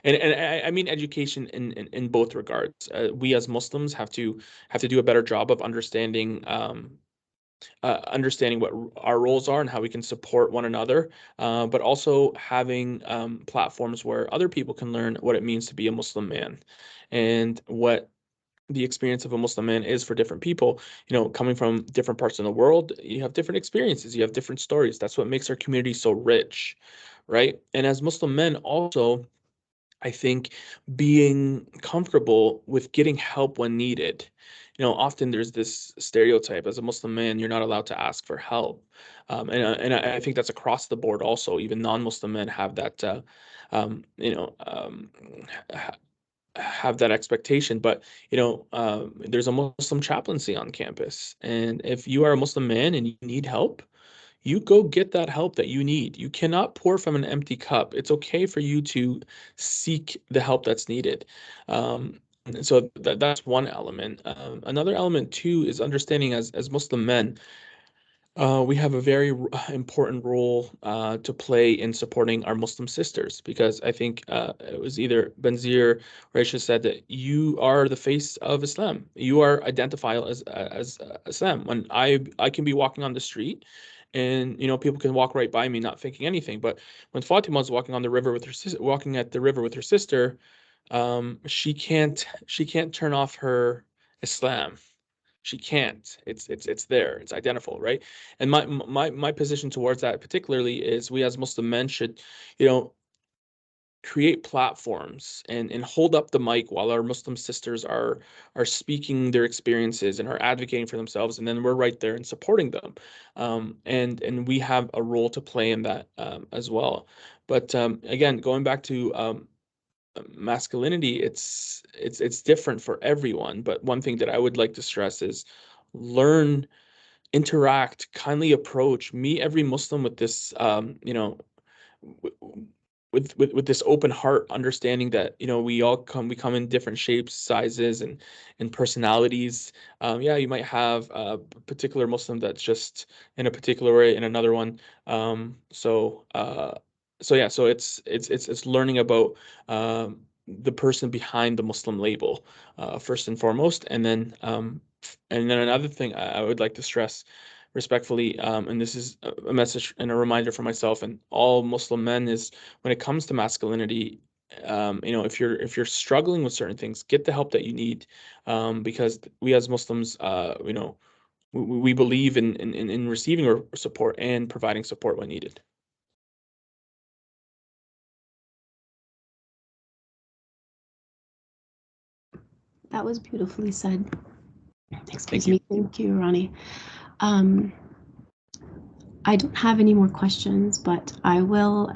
I mean education in both regards. We as Muslims have to do a better job of understanding understanding what our roles are and how we can support one another, but also having platforms where other people can learn what it means to be a Muslim man, and what the experience of a Muslim man is for different people. You know, coming from different parts of the world, you have different experiences, you have different stories. That's what makes our community so rich, right? And as Muslim men also, I think being comfortable with getting help when needed. You know, often there's this stereotype, as a Muslim man, you're not allowed to ask for help. I think that's across the board also. Even non-Muslim men have that, you know, have that expectation. But you know, there's a Muslim chaplaincy on campus, and if you are a Muslim man and you need help, you go get that help that you need. You cannot pour from an empty cup. It's okay for you to seek the help that's needed. So that's one element. Another element too is understanding, as Muslim men, We have a very important role to play in supporting our Muslim sisters, because I think it was either Benazir or Aisha said that you are the face of Islam. You are identified as Islam. When I can be walking on the street, and people can walk right by me not thinking anything. But when Fatima was walking on the river with her walking at the river with her sister, she can't turn off her Islam. She can't. It's there. It's identical, right? And my position towards that particularly is we as Muslim men should, create platforms and hold up the mic while our Muslim sisters are speaking their experiences and are advocating for themselves, and then we're right there and supporting them. And we have a role to play in that as well. But again, going back to masculinity, it's different for everyone. But one thing that I would like to stress is learn, interact, kindly approach, meet every Muslim with this with this open heart, understanding that we come in different shapes, sizes, and personalities. Yeah, you might have a particular Muslim that's just in a particular way, and another one. So it's learning about the person behind the Muslim label, first and foremost, and then another thing I would like to stress respectfully, and this is a message and a reminder for myself and all Muslim men, is when it comes to masculinity, if you're struggling with certain things, get the help that you need, because we as Muslims, we believe in receiving support and providing support when needed. That was beautifully said. Excuse Thank you. me. Thank you, Ronnie. I don't have any more questions, but I will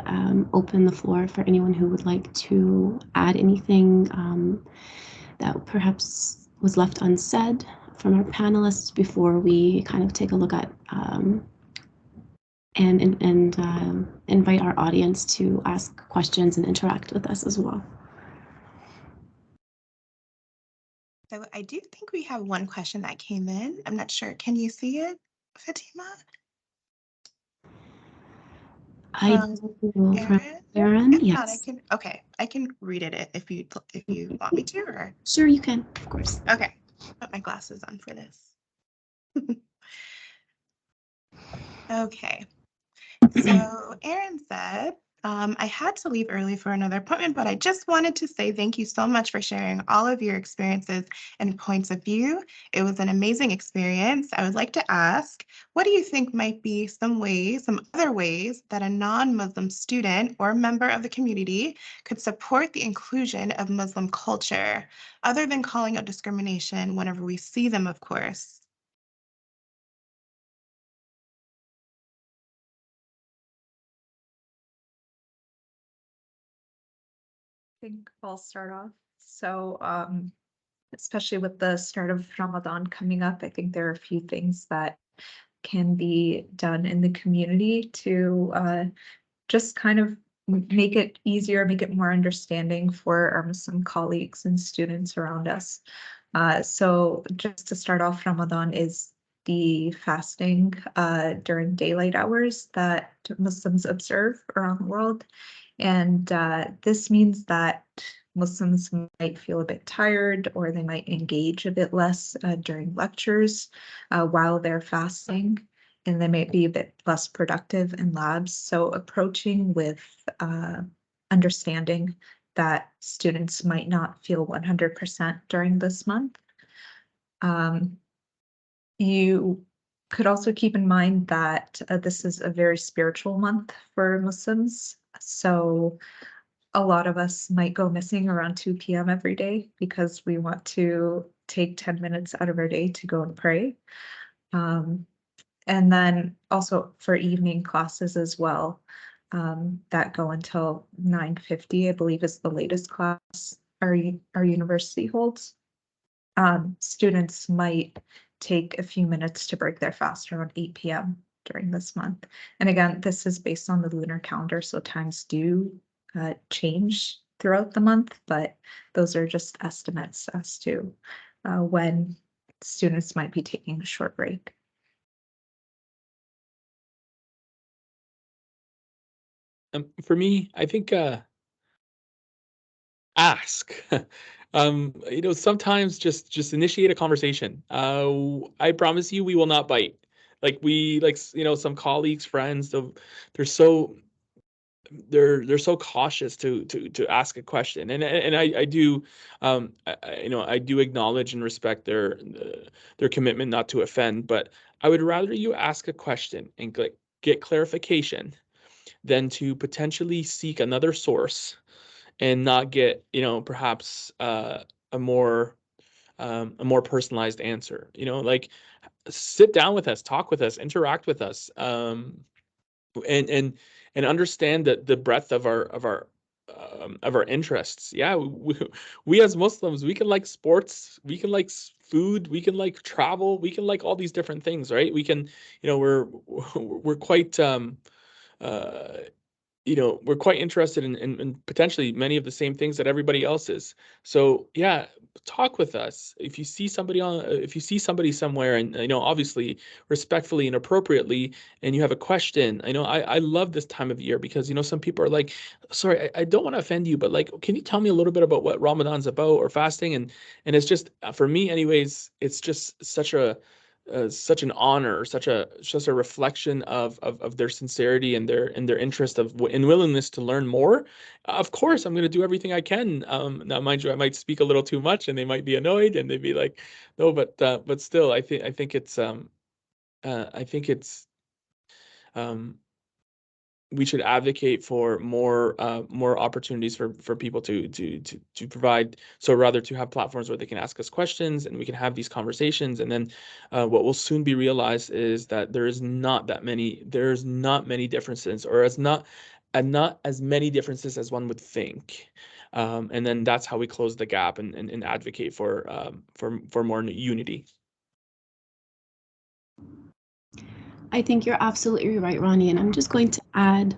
open the floor for anyone who would like to add anything that perhaps was left unsaid from our panelists before we kind of take a look at and invite our audience to ask questions and interact with us as well. So I do think we have one question that came in. I'm not sure. Can you see it, Fatima? I do from Aaron, If not, yes. I can read it if you want me to, or Sure, you can, of course. okay. Put my glasses on for this. Okay. So Aaron said, I had to leave early for another appointment, but I just wanted to say thank you so much for sharing all of your experiences and points of view. It was an amazing experience. I would like to ask, what do you think might be some other ways that a non-Muslim student or member of the community could support the inclusion of Muslim culture, other than calling out discrimination whenever we see them, of course? I think I'll start off. So, especially with the start of Ramadan coming up, I think there are a few things that can be done in the community to just kind of make it easier, make it more understanding for our Muslim colleagues and students around us. So just to start off, Ramadan is the fasting during daylight hours that Muslims observe around the world. And this means that Muslims might feel a bit tired, or they might engage a bit less during lectures while they're fasting, and they might be a bit less productive in labs. So approaching with understanding that students might not feel 100% during this month. You could also keep in mind that this is a very spiritual month for Muslims. So a lot of us might go missing around 2 p.m. every day because we want to take 10 minutes out of our day to go and pray. And then also for evening classes as well, that go until 9:50, I believe is the latest class our university holds. Students might take a few minutes to break their fast around 8 p.m. during this month. And again, this is based on the lunar calendar, so times do change throughout the month, but those are just estimates as to when students might be taking a short break. For me, I think ask. Sometimes just initiate a conversation. I promise you, we will not bite. Like some colleagues, friends, they're so they're so cautious to ask a question, and I do I do acknowledge and respect their commitment not to offend, but I would rather you ask a question and get clarification than to potentially seek another source and not get perhaps a more personalized answer. Like, sit down with us, talk with us, interact with us, and and understand that the breadth of our interests. Yeah, we as Muslims, we can like sports, we can like food, we can like travel, we can like all these different things, right? We can, we're quite uh we're quite interested in potentially many of the same things that everybody else is. So yeah, talk with us. If you see somebody somewhere, and obviously respectfully and appropriately, and you have a question, I love this time of year because some people are like, sorry, I don't want to offend you, but like, can you tell me a little bit about what Ramadan's about, or fasting? And it's just, for me anyways, it's just such an honor, such a reflection of their sincerity and their interest and willingness to learn more. Of course, I'm going to do everything I can. Now, mind you, I might speak a little too much, and they might be annoyed, and they'd be like, "No," but still, I think it's um, we should advocate for more opportunities for people to provide, so rather to have platforms where they can ask us questions and we can have these conversations. And then what will soon be realized is that there's not many differences, or not as many differences as one would think. And then that's how we close the gap and advocate for more unity. I think you're absolutely right, Ronnie. And I'm just going to add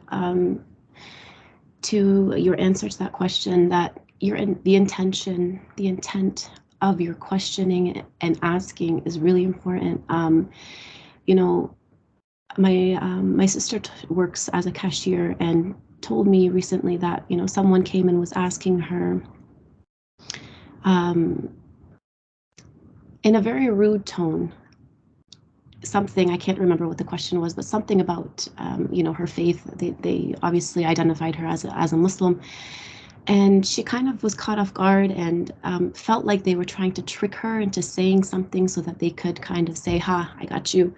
to your answer to that question that the intent of your questioning and asking is really important. My sister works as a cashier and told me recently that someone came and was asking her in a very rude tone something. I can't remember what the question was, but something about her faith. They obviously identified her as a Muslim, and she kind of was caught off guard and felt like they were trying to trick her into saying something so that they could kind of say, "Ha, I got you."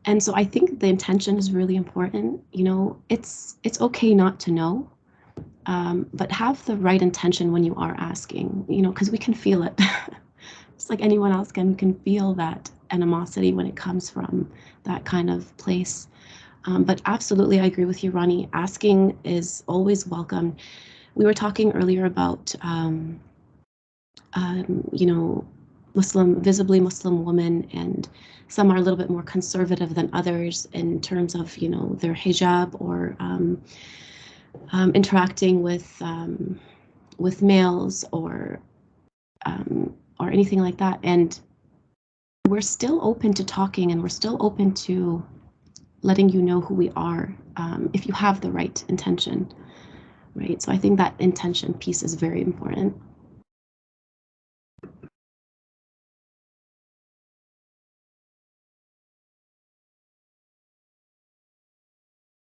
And so I think the intention is really important. It's okay not to know, but have the right intention when you are asking. Because we can feel it. Just like anyone else can feel that animosity when it comes from that kind of place. But absolutely, I agree with you, Ronnie. Asking is always welcome. We were talking earlier about, visibly Muslim women, and some are a little bit more conservative than others in terms of, their hijab or interacting with males or anything like that. And we're still open to talking, and we're still open to letting you know who we are, if you have the right intention, right? So I think that intention piece is very important.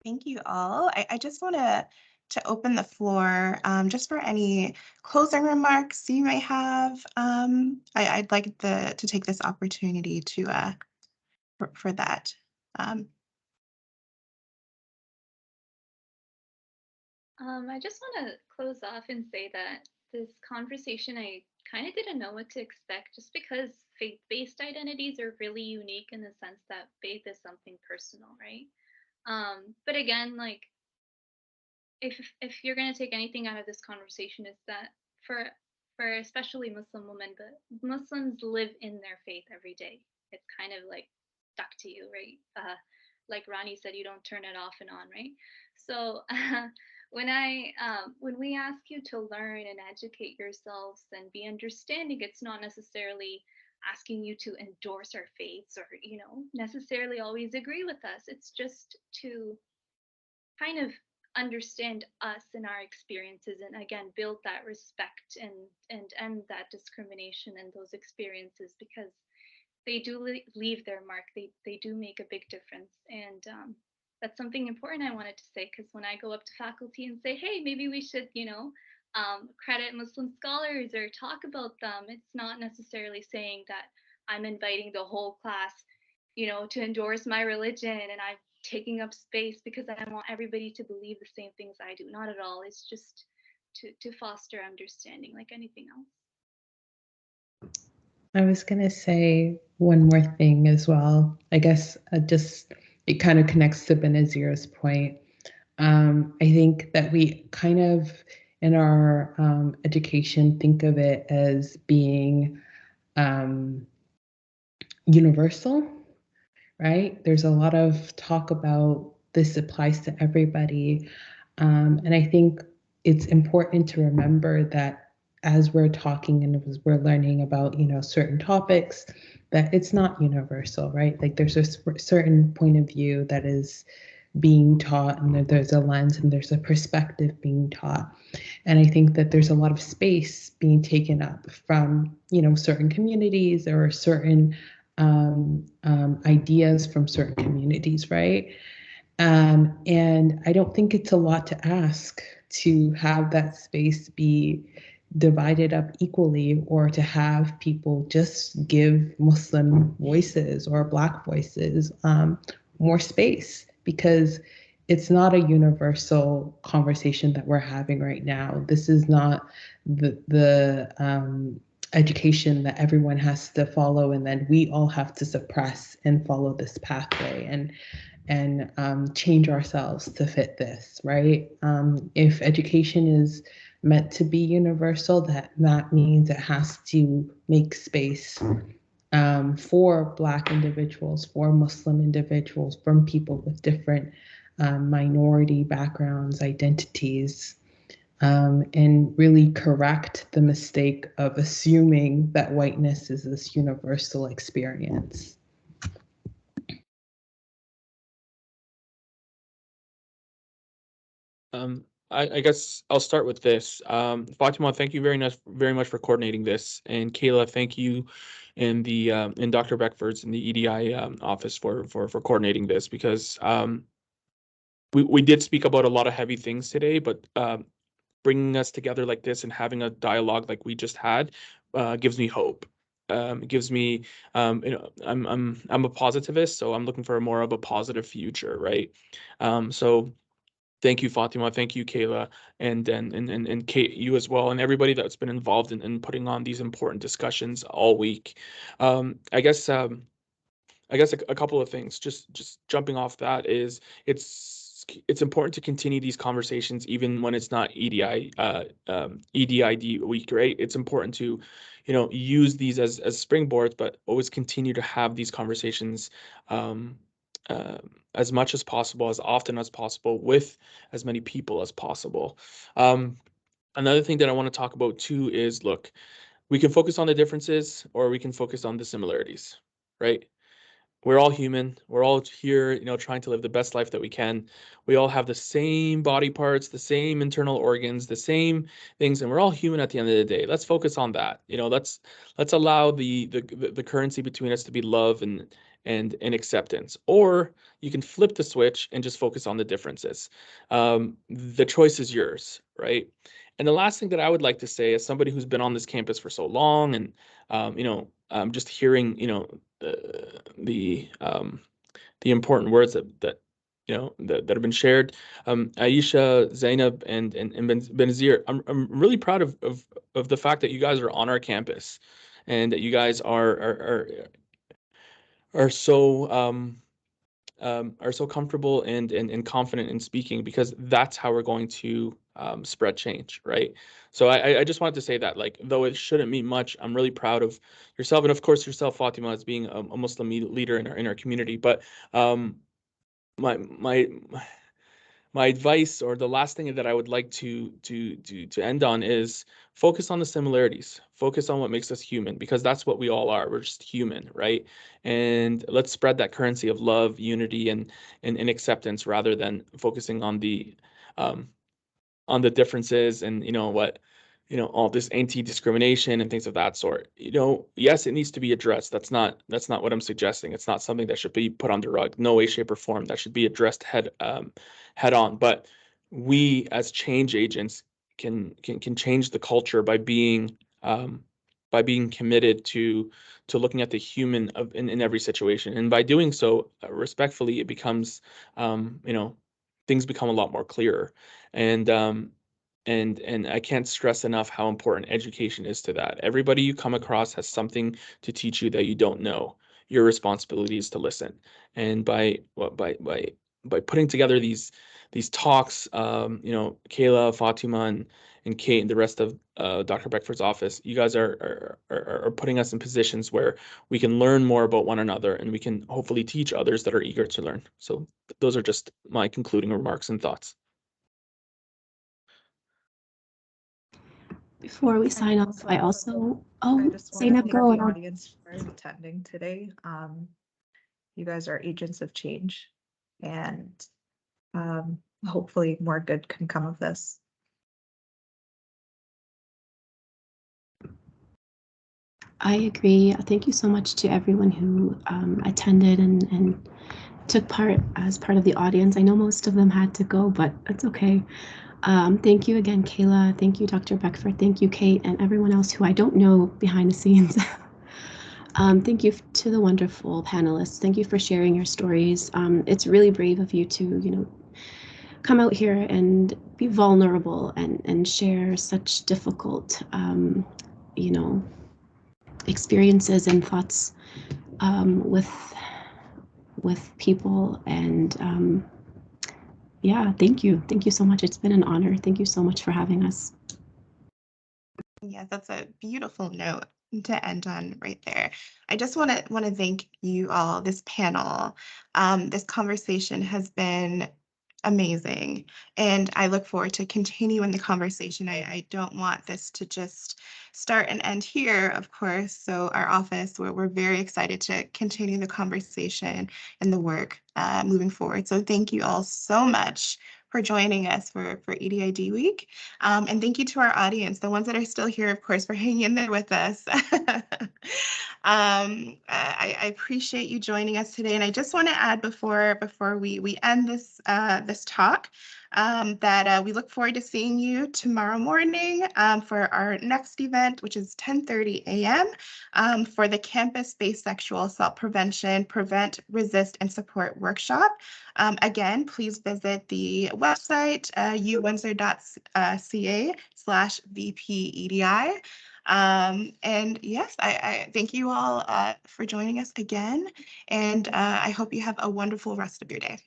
Thank you all. I just want to open the floor just for any closing remarks you may have. I'd like to take this opportunity to for that. I just want to close off and say that this conversation, I kind of didn't know what to expect, just because faith-based identities are really unique in the sense that faith is something personal, right? But again, like, if you're going to take anything out of this conversation, is that for especially Muslim women, but Muslims live in their faith every day. It's kind of like stuck to you, right? Like Ronnie said, you don't turn it off and on, right? So when we ask you to learn and educate yourselves and be understanding, it's not necessarily asking you to endorse our faiths or necessarily always agree with us. It's just to kind of understand us and our experiences, and again build that respect and end that discrimination and those experiences, because they do leave their mark. They do make a big difference. And that's something important I wanted to say, because when I go up to faculty and say, hey, maybe we should, credit Muslim scholars or talk about them, it's not necessarily saying that I'm inviting the whole class, to endorse my religion and I'm taking up space because I want everybody to believe the same things I do. Not at all. It's just to foster understanding like anything else. I was going to say one more thing as well. I guess it kind of connects to Benazir's point. I think that we kind of, in our education, think of it as being universal, right? There's a lot of talk about this applies to everybody. And I think it's important to remember that as we're talking and as we're learning about, certain topics, that it's not universal, right? Like there's a certain point of view that is being taught, and there's a lens and there's a perspective being taught. And I think that there's a lot of space being taken up from, certain communities or certain ideas from certain communities, right? And I don't think it's a lot to ask to have that space be divided up equally, or to have people just give Muslim voices or Black voices more space, because it's not a universal conversation that we're having right now. This is not the education that everyone has to follow, and then we all have to suppress and follow this pathway and change ourselves to fit this, right? If education is meant to be universal, that means it has to make space for Black individuals, for Muslim individuals, from people with different minority backgrounds, identities, and really correct the mistake of assuming that whiteness is this universal experience. I guess I'll start with this. Fatima, thank you very much for coordinating this, and Kayla, thank you, and Dr. Beckford's in the EDI office for coordinating this, because we did speak about a lot of heavy things today, but bringing us together like this and having a dialogue like we just had gives me hope. It gives me, I'm a positivist, so I'm looking for more of a positive future, right? So thank you, Fatima. Thank you, Kayla, and Kate, you as well, and everybody that's been involved in putting on these important discussions all week. I guess a couple of things. Just jumping off that is it's important to continue these conversations even when it's not EDID week, right? It's important to, use these as springboards, but always continue to have these conversations as much as possible, as often as possible, with as many people as possible. Another thing that I want to talk about too is, look, we can focus on the differences or we can focus on the similarities, right? We're all human. We're all here, trying to live the best life that we can. We all have the same body parts, the same internal organs, the same things, and we're all human at the end of the day. Let's focus on that. Let's allow the currency between us to be love and acceptance. Or you can flip the switch and just focus on the differences. The choice is yours, right? And the last thing that I would like to say, as somebody who's been on this campus for so long, and just hearing, the important words that have been shared, Aisha, Zainab, and Benazir, I'm really proud of the fact that you guys are on our campus, and that you guys are so comfortable and confident in speaking, because that's how we're going to spread change, right? So I just wanted to say that, like, though it shouldn't mean much, I'm really proud of yourself, and of course yourself, Fatima, as being a Muslim leader in our community. But my advice, or the last thing that I would like to end on, is focus on the similarities. Focus on what makes us human, because that's what we all are. We're just human, right? And let's spread that currency of love, unity, and acceptance, rather than focusing on the on the differences and, all this anti-discrimination and things of that sort. Yes, it needs to be addressed. That's not what I'm suggesting. It's not something that should be put on the rug. No way, shape, or form. That should be addressed head on. But we as change agents can change the culture by being committed to looking at the human in every situation. And by doing so respectfully, it becomes things become a lot more clearer. And I can't stress enough how important education is to that. Everybody you come across has something to teach you that you don't know. Your responsibility is to listen. And by putting together these talks, Kayla, Fatima, and Kate, and the rest of Dr. Beckford's office, you guys are putting us in positions where we can learn more about one another, and we can hopefully teach others that are eager to learn. So those are just my concluding remarks and thoughts. Before we sign off, I also, I just want to Zainab, thank go. the audience for attending today. You guys are agents of change, and hopefully more good can come of this. I agree. Thank you so much to everyone who attended and took part as part of the audience. I know most of them had to go, but that's okay. Thank you again, Kayla. Thank you, Dr. Beckford. Thank you, Kate, and everyone else who I don't know behind the scenes. Thank you to the wonderful panelists. Thank you for sharing your stories. It's really brave of you to, come out here and be vulnerable and share such difficult, experiences and thoughts with people. And yeah, thank you so much. It's been an honor. Thank you so much for having us. Yeah, that's a beautiful note to end on right there. I just want to thank you all, this panel. This conversation has been amazing, and I look forward to continuing the conversation. I don't want this to just start and end here, of course. So our office, we're very excited to continue the conversation and the work moving forward. So thank you all so much for joining us for EDID Week. And thank you to our audience, the ones that are still here, of course, for hanging in there with us. I appreciate you joining us today. And I just want to add before we end this talk, that we look forward to seeing you tomorrow morning for our next event, which is 10:30 a.m. For the campus-based sexual assault prevention, prevent, resist, and support workshop. Again, please visit the website, uwindsor.ca/VPEDI. And yes, I thank you all for joining us again, and I hope you have a wonderful rest of your day.